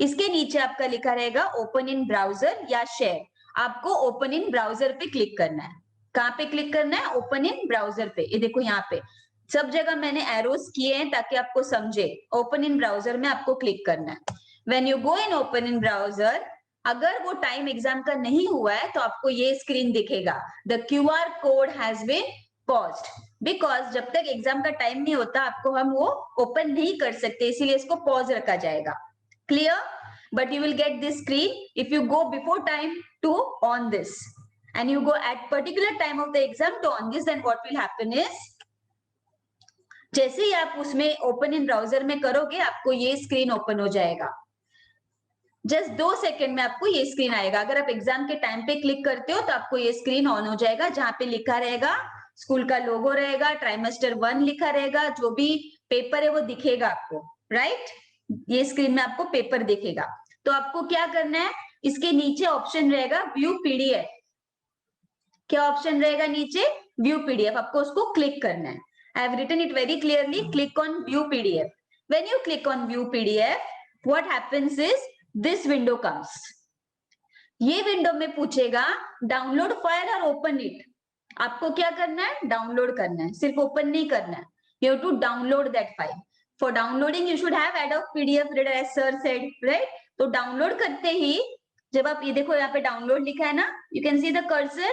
इसके नीचे आपका लिखा रहेगा ओपन इन ब्राउजर या शेयर. आपको ओपन इन ब्राउजर पे क्लिक करना है. कहाँ पे क्लिक करना है? ओपन इन ब्राउजर पे. ये देखो यहाँ पे सब जगह मैंने एरोस किए हैं ताकि आपको समझे. ओपन इन ब्राउजर में आपको क्लिक करना है. When you go in open in browser, अगर वो टाइम एग्जाम का नहीं हुआ है तो आपको ये स्क्रीन दिखेगा, the QR code has been paused. Because जब तक एग्जाम का टाइम नहीं होता आपको हम वो ओपन नहीं कर सकते, इसीलिए इसको पॉज रखा जाएगा. Clear? But you will get this screen if you go before time to on this, and you go at particular time of the exam to on this. Then what will happen is, जैसे ही आप उसमें open in browser में करोगे आपको ये screen open हो जाएगा. Just 2 second में आपको ये स्क्रीन आएगा. अगर आप एग्जाम के टाइम पे क्लिक करते हो तो आपको ये स्क्रीन ऑन हो जाएगा, जहां पे लिखा रहेगा स्कूल का लोगो रहेगा, ट्राइमेस्टर 1 लिखा रहेगा, जो भी पेपर है वो दिखेगा आपको, राइट? ये स्क्रीन में आपको पेपर दिखेगा. तो आपको क्या करना है, इसके नीचे ऑप्शन रहेगा व्यू पीडीएफ. क्या ऑप्शन रहेगा नीचे? View PDF. आपको उसको क्लिक करना है. I have written it very clearly, click on view PDF. When you click on view PDF, what happens is this window comes. ये विंडो में पूछेगा डाउनलोड फाइल और ओपन इट. आपको क्या करना है? डाउनलोड करना है, सिर्फ ओपन नहीं करना है. You have to download that file. For downloading you should have Adobe PDF reader as sir said, right? तो डाउनलोड करते ही जब आप ये देखो यहाँ पे डाउनलोड लिखा है ना, you can see the cursor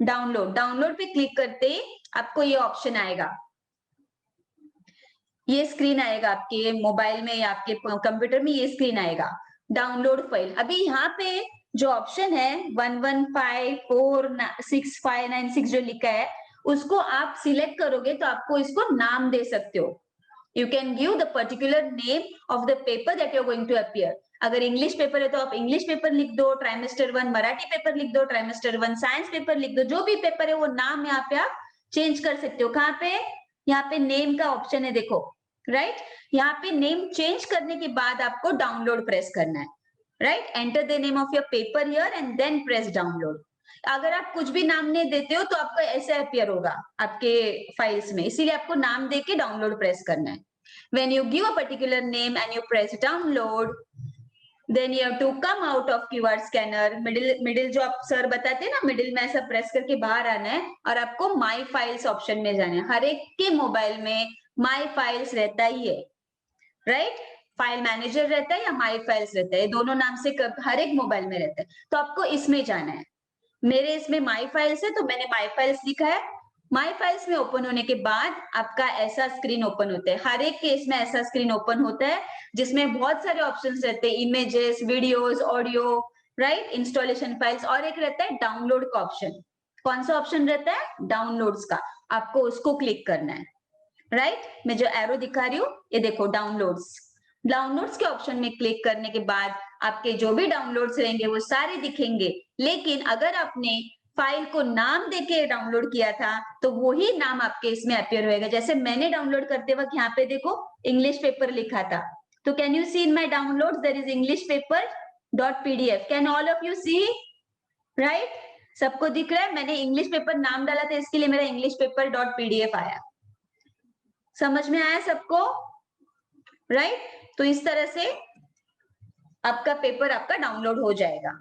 download. Download पे क्लिक करते ही आपको ये ऑप्शन आएगा, ये स्क्रीन आएगा आपके मोबाइल में या आपके कंप्यूटर में, ये स्क्रीन आएगा डाउनलोड फाइल. अभी यहाँ पे जो ऑप्शन है 11546596 जो लिखा है उसको आप सिलेक्ट करोगे तो आपको इसको नाम दे सकते हो. You can give the particular name of the paper that you are going to appear. अगर इंग्लिश पेपर है तो आप इंग्लिश पेपर लिख दो, ट्राइमेस्टर 1 मराठी पेपर लिख दो, ट्राइमेस्टर 1 साइंस पेपर लिख दो. जो भी पेपर है वो नाम यहाँ पे आप चेंज कर सकते हो. कहाँ पे? यहाँ पे नेम का ऑप्शन है देखो, राइट? यहाँ पे नेम चेंज करने के बाद आपको डाउनलोड प्रेस करना है, right? Enter the name of your paper here and then press download. अगर आप कुछ भी नाम नहीं देते हो तो आपको ऐसे अपीयर होगा आपके फाइल्स में, इसीलिए आपको नाम देके डाउनलोड प्रेस करना है. When you give a particular name and you press download, then you have to come out of QR scanner. Middle जो आप सर बताते हैं ना, मिडिल में ऐसा प्रेस करके बाहर आना है और आपको माई फाइल्स ऑप्शन में जाना है. हर एक के मोबाइल में माई फाइल्स रहता ही है, राइट? फाइल मैनेजर रहता है या माई फाइल्स रहता है, दोनों नाम से हर एक मोबाइल में रहता है. तो आपको इसमें जाना है. मेरे इसमें माई फाइल्स है तो मैंने माई फाइल्स लिखा है। माई फाइल्स में ओपन होने के बाद आपका ऐसा स्क्रीन ओपन होता है। हर एक केस में ऐसा स्क्रीन ओपन होता है जिसमें बहुत सारे ऑप्शंस रहते हैं, images, videos, audio, right, installation files, और एक रहता है डाउनलोड का ऑप्शन। कौन सा ऑप्शन रहता है? डाउनलोड्स का। आपको उसको क्लिक करना है, राइट। मैं जो एरो दिखा रही हूँ ये देखो, डाउनलोड्स। डाउनलोड्स के ऑप्शन में क्लिक करने के बाद आपके जो भी डाउनलोड्स रहेंगे वो सारे दिखेंगे। लेकिन अगर आपने फाइल को नाम देके डाउनलोड किया था तो वही नाम आपके इसमें अपीयर होएगा। जैसे मैंने डाउनलोड करते वक्त यहाँ पे देखो इंग्लिश पेपर लिखा था, तो can you see in my download there is English paper .pdf। Can all of you see? Right, सबको दिख रहा है? मैंने इंग्लिश पेपर नाम डाला था, इसके लिए मेरा इंग्लिश पेपर .pdf आया। समझ में आया सबको? राइट, तो इस तरह से आपका पेपर आपका डाउनलोड हो जाएगा।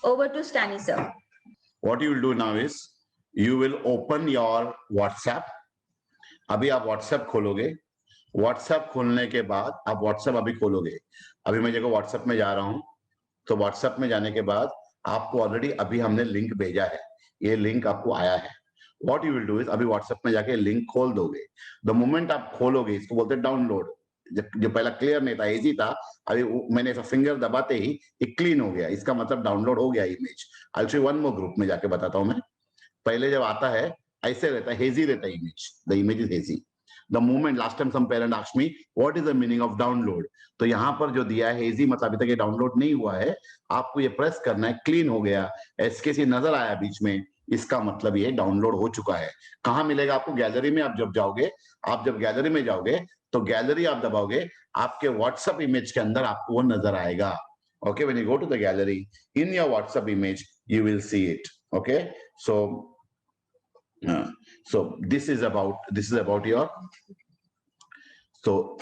ओवर टू स्टैनी sir. What you will do now is you will open your WhatsApp. अभी आप WhatsApp खोलोगे। WhatsApp खोलने के बाद आप WhatsApp अभी खोलोगे। अभी मैं देखो WhatsApp में जा रहा हूं, तो WhatsApp में जाने के बाद आपको ऑलरेडी अभी हमने लिंक भेजा है, ये लिंक आपको आया है। What you will do is अभी WhatsApp में जाके लिंक खोल दोगे। द मोमेंट आप खोलोगे, इसको बोलते हैं डाउनलोड। जो पहला क्लियर नहीं था, इजी था, अभी मैंने ऐसा फिंगर दबाते ही ये क्लीन हो गया, इसका मतलब डाउनलोड हो गया image. I show one more group में जाके बताता हूं मैं। पहले जब आता है ऐसे रहता है, हेजी रहता है image, the image is hazy. The moment last time some parent asked me what is the meaning of download, तो यहाँ पर जो दिया है हेजी मतलब अभी तक ये डाउनलोड नहीं हुआ है। आपको ये प्रेस करना है, क्लीन हो गया, एसकेसी नजर आया बीच में, इसका मतलब ये डाउनलोड हो चुका है। कहाँ मिलेगा आपको? गैलरी में। आप जब जाओगे, आप जब गैलरी में जाओगे तो गैलरी आप दबाओगे, आपके व्हाट्सएप इमेज के अंदर आपको वो नजर आएगा। Okay, when you go to the gallery in your WhatsApp image you will see it. Okay, so this is about your, so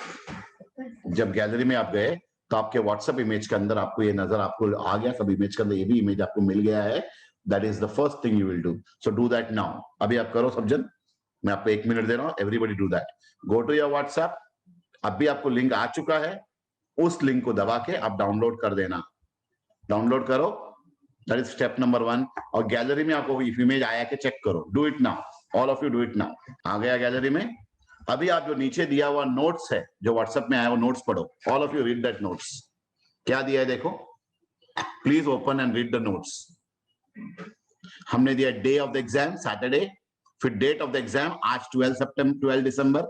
जब गैलरी में आप गए तो आपके व्हाट्सएप इमेज के अंदर आपको ये नजर आपको आ गया, सब इमेज के अंदर ये भी इमेज आपको मिल गया है। That is the first thing you will do, so do that now. अभी आप करो सब जन, मैं आपको 1 मिनट दे रहा हूं, everybody do that. Go to your WhatsApp, अभी आपको लिंक आ चुका है, उस लिंक को दबा के आप डाउनलोड कर देना। डाउनलोड करो, दैट इज स्टेप नंबर 1। और गैलरी में आपको इमेज आया कि चेक करो, do it now, all of you do it now. आ गया गैलरी में। अभी आप जो नीचे दिया हुआ नोट्स है जो व्हाट्सएप में आया वो नोट्स पढ़ो, all of you read that notes. क्या दिया है देखो, please open and read the notes. हमने दिया day of the exam Saturday, फिर डेट ऑफ द एग्जाम आज 12 दिसंबर,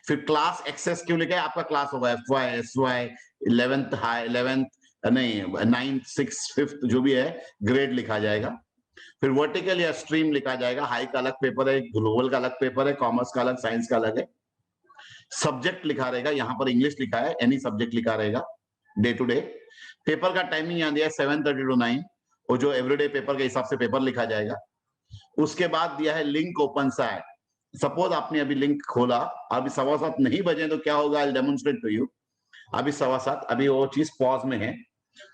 फिर क्लास एक्सेस क्यों लिखा है? आपका क्लास होगा FY, SY, 11th high, 11th नहीं 9th 6th 5th जो भी है ग्रेड लिखा जाएगा। फिर वर्टिकल या स्ट्रीम लिखा जाएगा, हाई का अलग पेपर है, ग्लोबल का अलग पेपर है, कॉमर्स का अलग, साइंस का अलग है। सब्जेक्ट लिखा रहेगा, यहाँ पर इंग्लिश लिखा है, एनी सब्जेक्ट लिखा रहेगा, डे टू डे। पेपर का टाइमिंग यहाँ दिया है 7:30 to 9, और जो एवरीडे पेपर के हिसाब से पेपर लिखा जाएगा। उसके बाद दिया है लिंक ओपन सैट। सपोज आपने अभी लिंक खोला, अभी 7:15 नहीं बजे तो क्या होगा, आई डेमोन्स्ट्रेट टू यू। अभी 7:15, अभी वो चीज पॉज में है,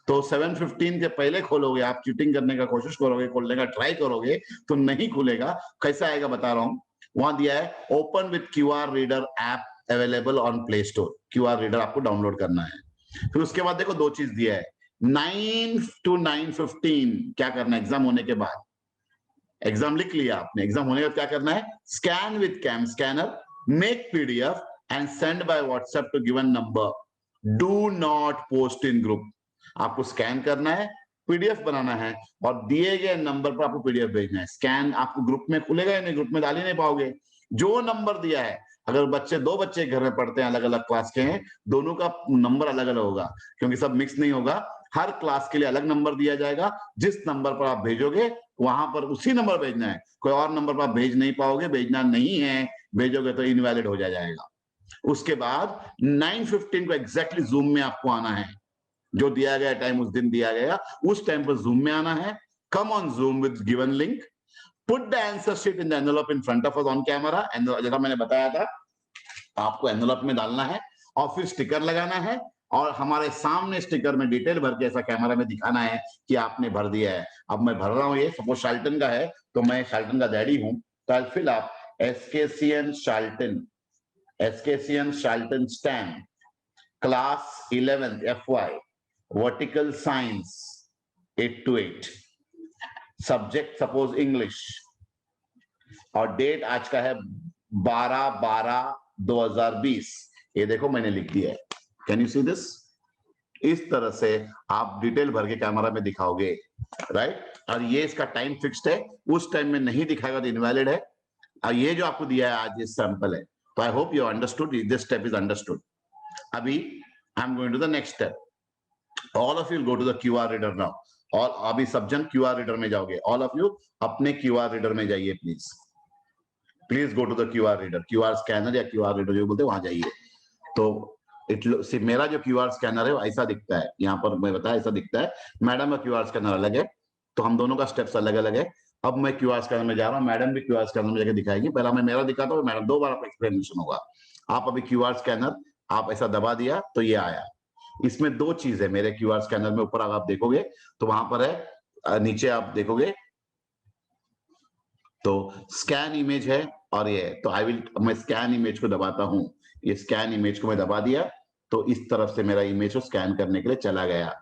तो 7:15 के पहले खोलोगे, आप चीटिंग करने का कोशिश करोगे, खोलने का ट्राई करोगे तो नहीं खुलेगा। कैसा आएगा बता रहा हूं, वहां दिया है open with QR reader app available on play store. QR reader आपको डाउनलोड करना है। फिर उसके बाद देखो दो चीज दिया है, 9 to 9:15 क्या करना है एग्जाम होने के बाद। एग्जाम लिख लिया आपने, एग्जाम होने के बाद क्या करना है, scan with cam scanner, make PDF and send by WhatsApp to given number, do not post in group. आपको स्कैन करना है, PDF बनाना है और दिए गए नंबर पर आपको PDF भेजना है। स्कैन आपको ग्रुप में खुलेगा या नहीं, ग्रुप में डाल ही नहीं पाओगे। जो नंबर दिया है, अगर बच्चे 2 बच्चे घर में पढ़ते हैं, अलग अलग क्लास के हैं, दोनों का नंबर अलग अलग होगा, क्योंकि सब मिक्स नहीं होगा। हर क्लास के लिए अलग नंबर दिया जाएगा। जिस नंबर पर आप भेजोगे वहां पर उसी नंबर भेजना है, कोई और नंबर पर आप भेज नहीं पाओगे, भेजना नहीं है, भेजोगे तो इनवैलिड हो जाएगा। उसके बाद 9:15 को एग्जैक्टली जूम में आपको आना है, जो दिया गया टाइम उस दिन दिया गया, उस टाइम पर जूम में आना है। Come on zoom with given link, put the answer sheet in the envelope in front of us on camera. जैसा मैंने बताया था, आपको एनवेलप में डालना है और फिर स्टिकर लगाना है, और हमारे सामने स्टिकर में डिटेल भर के ऐसा कैमरा में दिखाना है कि आपने भर दिया है। अब मैं भर रहा हूं, ये सपोज शाल्टन का है तो मैं शाल्टन का डैडी हूं, तो आई फिल अप SKCN शाल्टन stamp, class 11th FY, vertical science 8 to 8, subject suppose English, और डेट आज का है 12/12/2020। ये देखो मैंने लिख दिया है, कैन यू सी दिस? इस तरह से आप डिटेल भर के कैमरा में दिखाओगे, राइट? और ये इसका टाइम फिक्स्ड है, उस टाइम में नहीं दिखाएगा तो इनवैलिड है। और ये जो आपको दिया है आज, ये सैंपल है। तो I hope you understood, this step is understood. अभी I am going to the next step. All of you go to the QR reader now. और अभी सब जन क्यूआर रीडर में जाओगे। ऑल ऑफ यू अपने क्यूआर रीडर में जाइए please. Please go to the QR reader, QR scanner या क्यूआर रीडर जो बोलते हैं वहां जाइए। तो मेरा जो क्यूआर स्कैनर है वो ऐसा दिखता है, यहाँ पर मैं बताया ऐसा दिखता है। मैडम का क्यूआर स्कैनर अलग है, तो हम दोनों का स्टेप्स अलग अलग है। अब मैं क्यूआर स्कैनर में जा रहा हूँ, मैडम भी क्यूआर स्कैनर में जाकर दिखाएगी। पहला मैं मेरा दिखाता हूँ, मैडम 2 बार आपका एक्सप्लेनेशन होगा। आप अभी क्यूआर स्कैनर आप ऐसा दबा दिया तो ये आया। इसमें 2 चीज है मेरे क्यूआर स्कैनर में। ऊपर आप देखोगे तो वहां पर है, नीचे आप देखोगे तो स्कैन इमेज है और ये। तो मैं स्कैन इमेज को दबाता हूं। ये स्कैन इमेज को मैं दबा दिया तो इस तरफ से मेरा इमेज को स्कैन करने के लिए चला गया।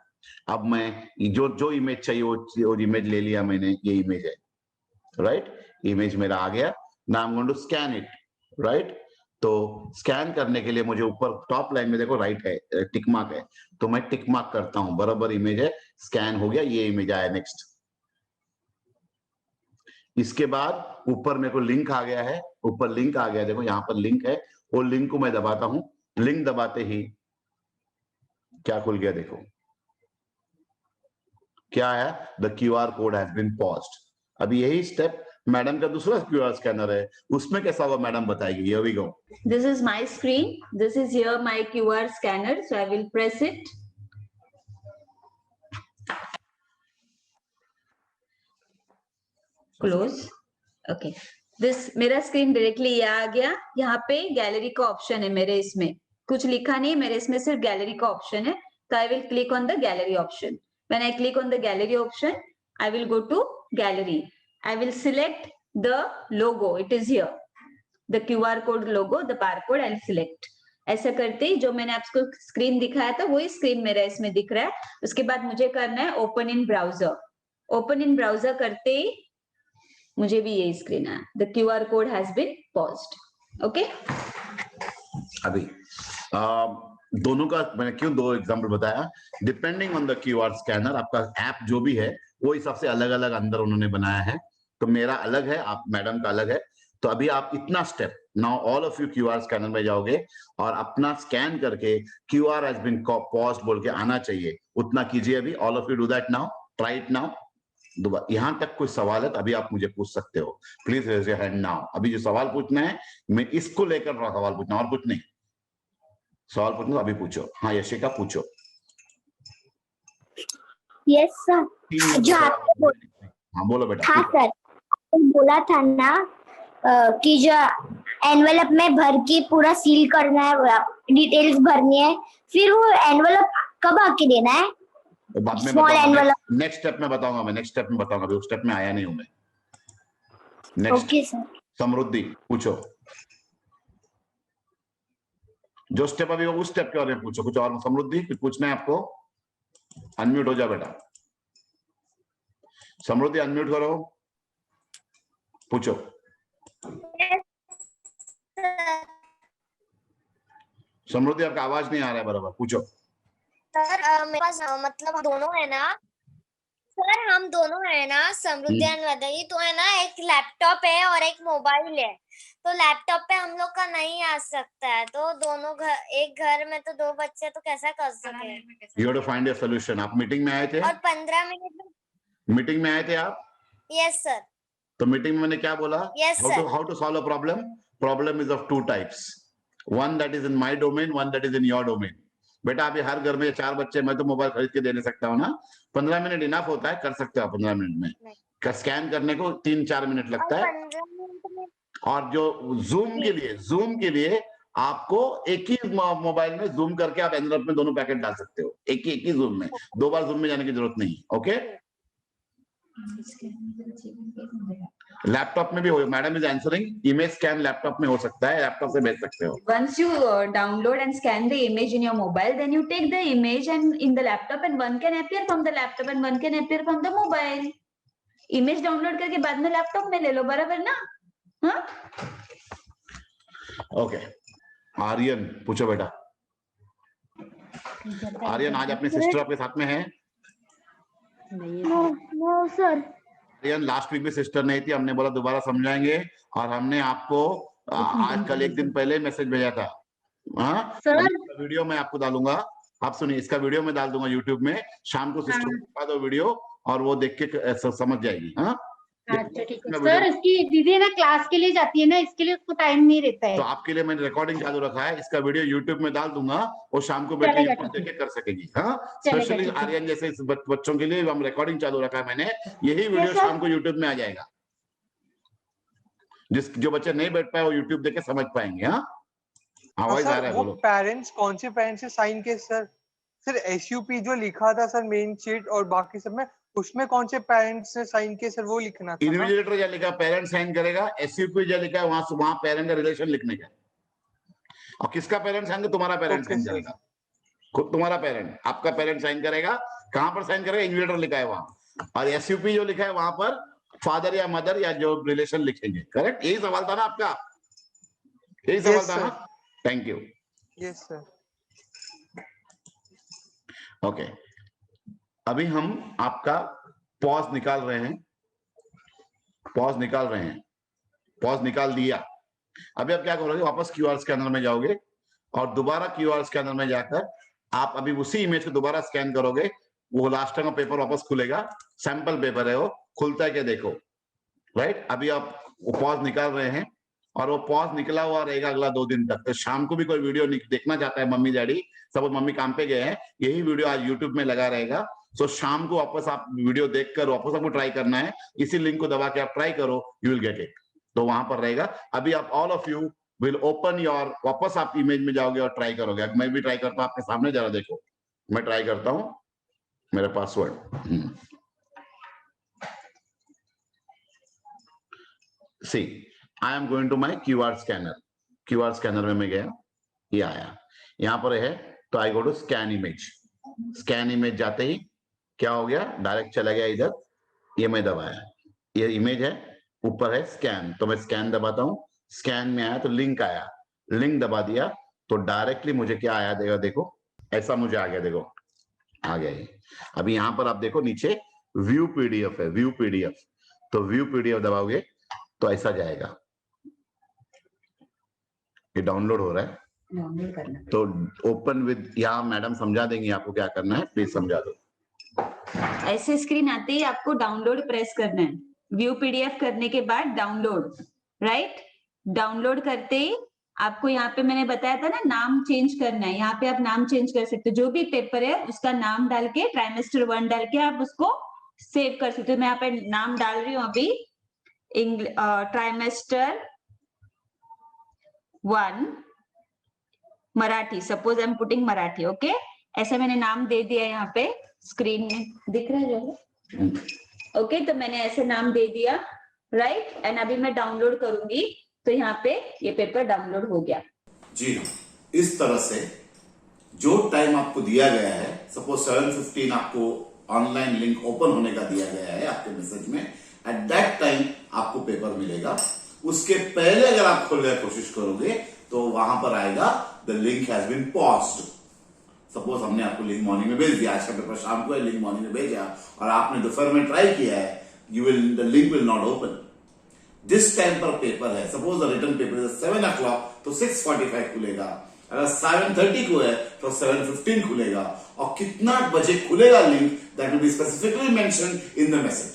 अब मैं जो इमेज चाहिए वो इमेज ले लिया मैंने, ये इमेज है, राइट? इमेज मेरा आ गया। Now I am going to scan it, right? तो स्कैन करने के लिए मुझे ऊपर टॉप लाइन में देखो राइट है, टिक मार्क है, तो मैं टिक मार्क करता हूं। बराबर इमेज है, स्कैन हो गया, ये इमेज आया। नेक्स्ट, इसके बाद ऊपर मेरे को लिंक आ गया है, ऊपर लिंक आ गया, देखो यहाँ पर लिंक है, वो लिंक को मैं दबाता हूं। लिंक दबाते ही क्या खुल गया देखो, क्या है? The QR code has been paused. अभी यही स्टेप मैडम का दूसरा क्यूआर स्कैनर है, उसमें कैसा होगा मैडम बताएगी। Here we go. This is my screen. This is here my QR scanner. So I will press it. Close. Okay. This मेरा स्क्रीन डायरेक्टली ये आ गया। यहाँ पे गैलरी का ऑप्शन है मेरे, इसमें कुछ लिखा नहीं मेरे, इसमें सिर्फ गैलरी का ऑप्शन है। तो I will click on the gallery option. When I click on the gallery option, I will go to gallery. I will select the logo. It is here. The QR code logo, the barcode, I'll select. ऐसा करते ही जो मैंने आपको screen दिखाया था वही screen मेरा इसमें दिख रहा है। उसके बाद मुझे करना है open in browser. Open in browser करते ही मुझे भी यही स्क्रीन आया। The QR code has been paused. Okay? अभी दोनों का मैंने क्यों 2 एग्जांपल बताया? Depending on the QR scanner, आपका ऐप जो भी है वो हिसाब से अलग अलग अंदर उन्होंने बनाया है। तो मेरा अलग है, आप मैडम का अलग है। तो अभी आप इतना step, now all of you QR scanner में जाओगे और अपना स्कैन करके क्यूआर हैज बीन पॉज्ड बोल के आना चाहिए, उतना कीजिए अभी। All of you do that now, try it now. यहां तक कोई सवाल है तो अभी आप मुझे पूछ सकते हो। Please raise your hand now. अभी जो सवाल पूछना है, मैं इसको लेकर सवाल पूछना, और कुछ नहीं। सवाल पूछना अभी पूछो। हाँ यशिका पूछो। Yes sir. जो आपने हाँ बोलो बेटा। हाँ सर, बोला था ना कि जो एनवेलप में भर के पूरा सील करना है, डिटेल्स भरनी है, फिर वो एनवेलप कब आके देना है? बाद में स्मॉल एनवेलप। नेक्स्ट स्टेप में बताऊंगा मैं, नेक्स्ट स्टेप में बताऊंगा, अभी उस स्टेप में आया नहीं हूं मैं। नेक्स्ट। Okay sir. समृद्धि पूछो। जो स्टेप अभी उस स्टेप के बारे में पूछो। कुछ और समृद्धि कुछ पूछना है आपको? अनम्यूट हो जा बेटा। समृद्धि अनम्यूट करो, पूछो। समृद्धि आपका आवाज नहीं आ रहा है बराबर, पूछो। सर मेरे पास मतलब दोनों है ना सर, हम दोनों है ना, समृद्धि और वदई, तो है ना एक लैपटॉप है और एक मोबाइल है। तो लैपटॉप पे हम लोग का नहीं आ सकता है, तो दोनों एक घर में तो 2 बच्चे, तो कैसा कर सके? You have to find a solution. आप मीटिंग में आए थे? और 15 मिनट मीटिंग में आए थे आप? Yes sir. तो मीटिंग में मैंने क्या बोला? Yes, sir. How to solve a problem? Problem is of 2 types. One that is in my domain, one that is in your domain. बेटा अभी हर घर में 4 बच्चे, मैं तो मोबाइल खरीद के दे नहीं सकता हूँ ना। 15 मिनट इनफ होता है, कर सकते हो 15 मिनट में। स्कैन करने को 3-4 मिनट लगता है। 15 मिनट में। और जो जूम के लिए आपको एक ही मोबाइल में जूम करके आप एनवेलप में दोनों पैकेट डाल सकते हो, एक ही जूम में। 2 बार जूम में जाने की जरूरत नहीं। ओके? लैपटॉप में भी हो, madam is answering. Image scan laptop में हो सकता है, लैपटॉप से भेज सकते हो। Once you download and scan the image in your mobile, then you take the image and in the laptop, and one can appear from the laptop and one can appear from the mobile. Image download करके बाद में laptop में ले लो, बराबर ना? हाँ, okay. Aryan पूछो बेटा। आर्यन आज अपनी सिस्टर आपके साथ में है? No sir. Aryan last week भी सिस्टर नहीं थी, हमने बोला दोबारा समझाएंगे और हमने आपको आज कल एक दिन पहले मैसेज भेजा था। हाँ सर। वीडियो मैं आपको डालूंगा, आप सुनिए, इसका वीडियो मैं डाल दूंगा यूट्यूब में, शाम को सिस्टर को दिखा दो वीडियो और वो देख के समझ जाएगी। हाँ अच्छा ठीक है सर। इसकी दीदी ना क्लास के लिए जाती है ना, इसके लिए उसको टाइम नहीं रहता है। तो आपके लिए मैंने रिकॉर्डिंग चालू रखा है, इसका वीडियो यूट्यूब में डाल दूंगा और शाम को बैठ के देख के कर सकेगी। हाँ स्पेशली आर्यन जैसे बच्चों के लिए हम रिकॉर्डिंग चालू रखा है मैंने, यही वीडियो शाम को यूट्यूब में आ जाएगा। जो बच्चे नहीं बैठ पाए वो यूट्यूब देख के समझ पाएंगे। हाँ आवाज आ रहा है, बोलो। पेरेंट्स कौन से पेरेंट्स से साइन के सर? सर एसयूपी जो लिखा था सर मेन शीट और बाकी सब में, उसमें कौन से पेरेंट्स ने साइन किए सर, वो लिखना था। इन्विजिलेटर जो लिखा पेरेंट साइन करेगा, एसयूपी जो लिखा है वहां पेरेंट का रिलेशन लिखने का। और किसका पेरेंट साइन? तुम्हारा पेरेंट साइन करेगा, खुद तुम्हारा पेरेंट, आपका पेरेंट साइन करेगा। कहां पर साइन करेगा? इन्विजिलेटर लिखा है वहां, और एसयूपी जो लिखा है वहां पर फादर या मदर या जो रिलेशन लिखेंगे। करेक्ट? यही सवाल था ना आपका? यही सवाल था ना? Thank you. Yes sir. Okay, अभी हम आपका पॉज निकाल रहे हैं, पॉज निकाल दिया। अभी आप क्या करोगे? वापस क्यूआर स्कैनर में जाओगे और दोबारा क्यूआर स्कैनर में जाकर आप अभी उसी इमेज को दोबारा स्कैन करोगे। वो लास्ट टाइम का पेपर वापस खुलेगा, सैंपल पेपर है वो, खुलता है क्या देखो। राइट? अभी आप पॉज निकाल रहे हैं और वो पॉज निकला हुआ रहेगा अगला 2 दिन तक। तो शाम को भी कोई वीडियो देखना चाहता है, मम्मी डैडी, सब मम्मी काम पे गए हैं, यही वीडियो आज यूट्यूब में लगा रहेगा। सो शाम को वापस आप वीडियो देखकर वापस आपको ट्राई करना है, इसी लिंक को दबा के आप ट्राई करो, यू विल गेट इट। तो वहां पर रहेगा। अभी आप all of you will open your, वापस आप इमेज में जाओगे और ट्राई करोगे। मैं भी ट्राई करता हूं आपके सामने, जरा देखो, मैं ट्राई करता हूं, मेरा password see, I am going to my QR scanner. QR scanner में मैं गया, ये आया, यहां पर है, तो I go to scan image. Scan image जाते ही क्या हो गया? डायरेक्ट चला गया इधर, ये मैं दबाया, ये इमेज है, ऊपर है स्कैन, तो मैं स्कैन दबाता हूं, स्कैन में आया तो लिंक आया, लिंक दबा दिया तो डायरेक्टली मुझे क्या आया देगा, देखो ऐसा मुझे आ गया, देखो आ गया ये। अभी यहां पर आप देखो नीचे व्यू पीडीएफ है, व्यू पीडीएफ, तो व्यू पीडीएफ दबाओगे तो ऐसा जाएगा, ये डाउनलोड हो रहा है, डाउनलोड करना। तो ओपन विद, यहाँ मैडम समझा देंगी आपको क्या करना है, प्लीज समझा दो। ऐसे स्क्रीन आते ही आपको डाउनलोड प्रेस करना है, व्यू पीडीएफ करने के बाद डाउनलोड, राइट? डाउनलोड करते ही आपको यहाँ पे मैंने बताया था ना, नाम चेंज करना है। यहाँ पे आप नाम चेंज कर सकते हो, जो भी पेपर है उसका नाम डाल के, ट्राइमेस्टर 1 डाल के आप उसको सेव कर सकते हो। मैं यहाँ पे नाम डाल रही हूँ अभी, trimester 1 Marathi, suppose I am putting Marathi, okay? ऐसे मैंने नाम दे दिया, यहाँ पे स्क्रीन में दिख रहा है जो, ओके? तो मैंने ऐसे नाम दे दिया, राइट? एंड अभी मैं डाउनलोड करूंगी तो यहाँ पे ये पेपर डाउनलोड हो गया। जी हाँ, इस तरह से जो टाइम आपको दिया गया है, सपोज 7:15 आपको ऑनलाइन लिंक ओपन होने का दिया गया है आपके मैसेज में, एट दैट टाइम आपको पेपर मिलेगा। उसके पहले अगर आप खोलने की कोशिश करोगे तो वहां पर आएगा the link has been paused. Suppose हमने आपको लिंक मॉर्निंग में भेज दिया, आज का पेपर शाम को है, लिंक मॉर्निंग में भेजा और आपने दोपहर में ट्राई किया है, the link will not open. जिस टाइम पर पेपर है, suppose the written paper is 7 o'clock, तो 6:45 खुलेगा, अगर 7:30 को है तो 7:15 खुलेगा, और कितना बजे खुलेगा link, that will be specifically mentioned in the message.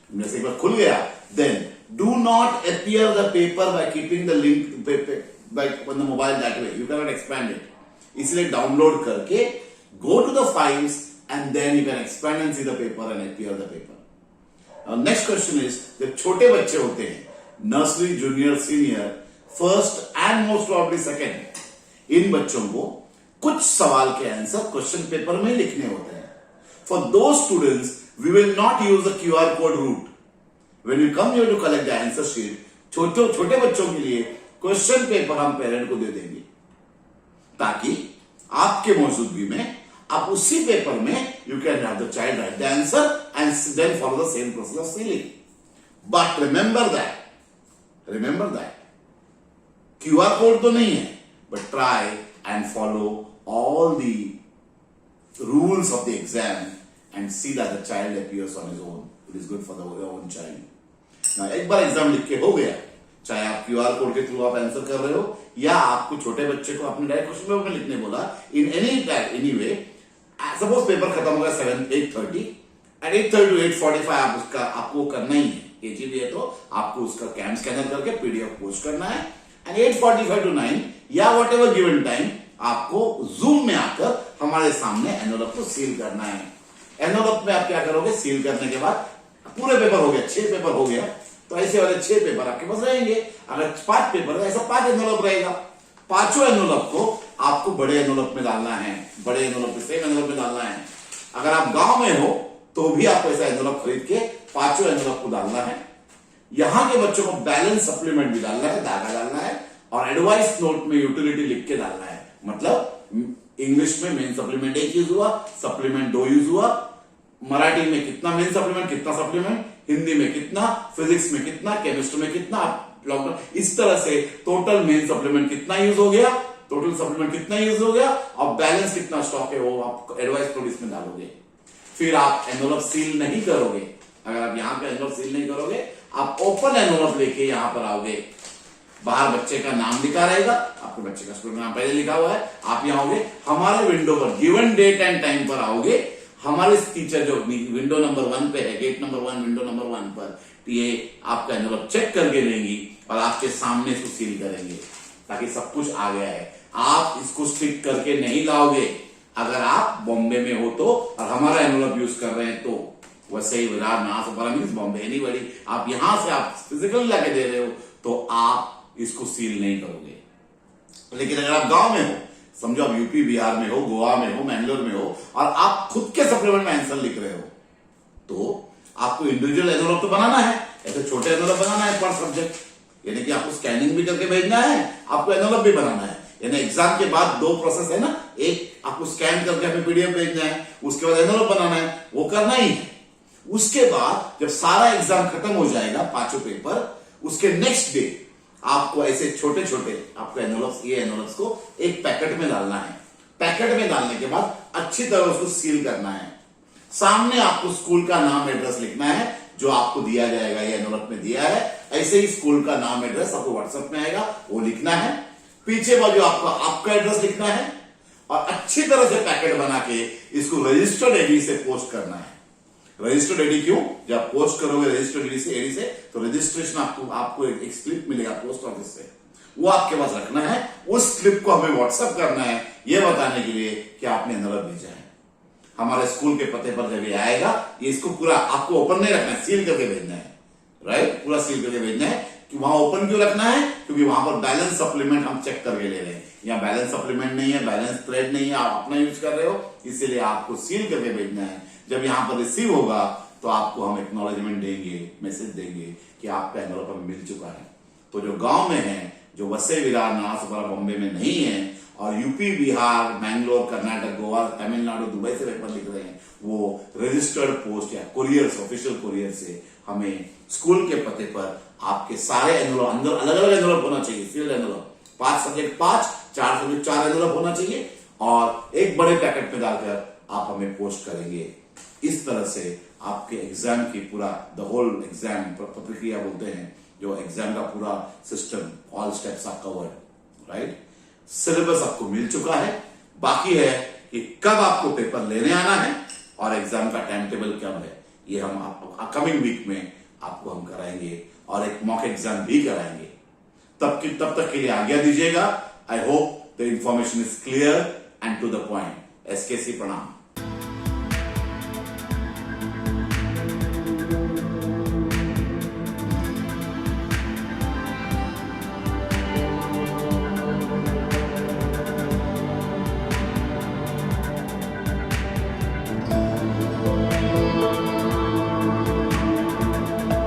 जैसे एक बार खुल गया, then do not appear the paper by keeping the link by on the mobile that way, you cannot expand it. इसलिए डाउनलोड करके go to the files and then you can expand and see the paper and appear the paper. Next question is, जब छोटे बच्चे होते हैं, nursery, junior, senior, first and most probably second, इन बच्चों को कुछ सवाल के आंसर क्वेश्चन पेपर में लिखने होते हैं। For those students we will not use the QR code route when you come here to collect the answer sheet. छोटे बच्चों के लिए क्वेश्चन पेपर हम पेरेंट को दे देंगे, ताकि आपके मौजूदगी में आप उसी पेपर में you can have the child right the answer and then follow the same process of sealing. But remember that QR code तो नहीं है, but try and follow all the rules of the exam and see that the child appears on his own. It is good for your own child. Now, एक बार exam लिख के हो गया, चाहे आप QR कोड के थ्रू आप answer कर रहे हो या आपको छोटे बच्चे को आपने डायरेक्ट क्वेश्चन पेपर में लिखने बोला, in any way, suppose paper खत्म होगा 8:30 एट 8:30 to 8:45 आप उसका आपको करना ही है, केजीबी है तो आपको उसका कैम स्कैनर करके पीडीएफ पोस्ट करना है, एंड 8:45 to 9 या वट एवर गिवन टाइम आपको जूम में आकर हमारे सामने एनवेलप को सील करना है। एनवेलप में आप क्या करोगे, सील करने के बाद पूरे पेपर हो गया, 6 पेपर हो गया, तो ऐसे वाले 6 पेपर आपके पास रहेंगे। अगर 5 पेपर है, ऐसा 5 एनवेलप रहेगा। 5 एनवेलप को आपको बड़े एनवेलप में डालना है, बड़े एनवेलप में, सेम एनवेलप में डालना है। अगर आप गांव में हो तो भी आपको ऐसा एनवेलप खरीद के 5 एनवेलप को डालना है। यहां के बच्चों को बैलेंस सप्लीमेंट भी डालना है, धागा डालना है, और एडवाइस नोट में यूटिलिटी लिख के डालना है। मतलब इंग्लिश में मेन सप्लीमेंट 1 यूज हुआ, सप्लीमेंट 2 यूज हुआ, मराठी में कितना मेन सप्लीमेंट, कितना सप्लीमेंट, हिंदी में कितना, फिजिक्स में कितना, केमिस्ट्री में कितना, लॉकडाउन, इस तरह से टोटल मेन सप्लीमेंट कितना यूज हो गया, टोटल सप्लीमेंट कितना यूज हो गया, और बैलेंस कितना स्टॉक है वो आप एडवाइस नोटिस में डालोगे। फिर आप एनवेलप सील नहीं करोगे। अगर आप यहां पे एनवेलप सील नहीं करोगे, आप ओपन एनवेलप लेके यहां पर आओगे, बाहर बच्चे का नाम लिखा रहेगा, आपके बच्चे का स्कूल का नाम पहले लिखा हुआ है, आप यहां आओगे, हमारे विंडो पर गिवन डेट एंड टाइम पर आओगे, हमारे टीचर जो विंडो नंबर 1 पे है, गेट नंबर 1, विंडो नंबर 1 पर, ये आपका एनवेलप चेक करके लेंगी और आपके सामने इसको सील करेंगे, ताकि सब कुछ आ गया है। आप इसको स्टिक करके नहीं लाओगे अगर आप बॉम्बे में हो तो, और हमारा एनवेलप यूज कर रहे हैं तो। वैसे ही विरार महासभा मीन्स बॉम्बे, एनीबॉडी, आप यहां से आप फिजिकल लाके दे रहे हो तो आप इसको सील नहीं करोगे। लेकिन अगर आप गांव में हो, समझो आप यूपी बिहार में हो, गोवा में हो, मैंगलोर में हो, और आप खुद के सप्लीमेंट में आंसर लिख रहे हो, तो आपको इंडिविजुअल एनवेलप तो बनाना है, ऐसे छोटे एनवेलप बनाना है पर सब्जेक्ट, यानी कि आपको स्कैनिंग भी करके भेजना है, आपको एनवेलप भी बनाना है। यानी एग्जाम के बाद 2 प्रोसेस है ना, एक आपको स्कैन करके हमें पीडीएफ भेजना है, उसके बाद एनवेलप बनाना है, वो करना ही है। उसके बाद जब सारा एग्जाम खत्म हो जाएगा, 5 पेपर, उसके नेक्स्ट डे आपको ऐसे छोटे छोटे आपको एनवेलप्स, ये एनवेलप्स को एक पैकेट में डालना है। पैकेट में डालने के बाद अच्छी तरह उसको सील करना है। सामने आपको स्कूल का नाम एड्रेस लिखना है, जो आपको दिया जाएगा, ये एनवेलप में दिया है, ऐसे ही स्कूल का नाम एड्रेस आपको व्हाट्सएप में आएगा, वो लिखना है। पीछे बाजू आपका एड्रेस लिखना है, और अच्छी तरह से पैकेट बना के इसको रजिस्टर्ड एडी से पोस्ट करना है। रजिस्टर्ड एडी क्यों, जब पोस्ट करोगे रजिस्टर्ड एडी से तो रजिस्ट्रेशन आपको एक स्लिप मिलेगा पोस्ट ऑफिस से, वो आपके पास रखना है। उस स्लिप को हमें व्हाट्सएप करना है, ये बताने के लिए कि आपने एनवेलप भेजा है। हमारे स्कूल के पते पर जब ये आएगा, ये इसको पूरा आपको ओपन नहीं रखना है, सील करके भेजना है, राइट, पूरा सील करके भेजना है। कि वहां ओपन क्यों रखना है, क्योंकि वहां पर बैलेंस सप्लीमेंट हम चेक करके ले रहे हैं। यहाँ बैलेंस सप्लीमेंट नहीं है, बैलेंस थ्रेड नहीं है, आप अपना यूज कर रहे हो, इसीलिए आपको सील करके भेजना है। जब यहाँ पर रिसीव होगा तो आपको हम एक्नॉलेजमेंट देंगे, मैसेज देंगे कि आपका एनवेलप हमें मिल चुका है। तो जो गांव में है, जो वसई विरार महासभा बॉम्बे में नहीं है, और यूपी बिहार मैंगलोर कर्नाटक गोवा तमिलनाडु दुबई से पेपर लिख रहे हैं, वो रजिस्टर्ड पोस्ट या कुरियर से, ऑफिशियल कुरियर से हमें स्कूल के पते पर आपके सारे एनवेलप, अंदर अलग अलग एनवेलप होना चाहिए, sealed envelope, 5 subject 5, 4 subject 4 envelope होना चाहिए, और एक बड़े पैकेट में डालकर आप हमें पोस्ट करेंगे। इस तरह से आपके एग्जाम की पूरा द होल एग्जाम प्रक्रिया बोलते हैं, जो एग्जाम का पूरा system, all steps are covered, right. Syllabus आपको मिल चुका है, बाकी है कि कब आपको पेपर लेने आना है और एग्जाम का टाइम टेबल कब है, ये हम अपकमिंग वीक में आपको हम कराएंगे, और एक मॉक एग्जाम भी कराएंगे। तब तक के लिए आज्ञा दीजिएगा। I hope the information is clear and to the point. SKC प्रणाम।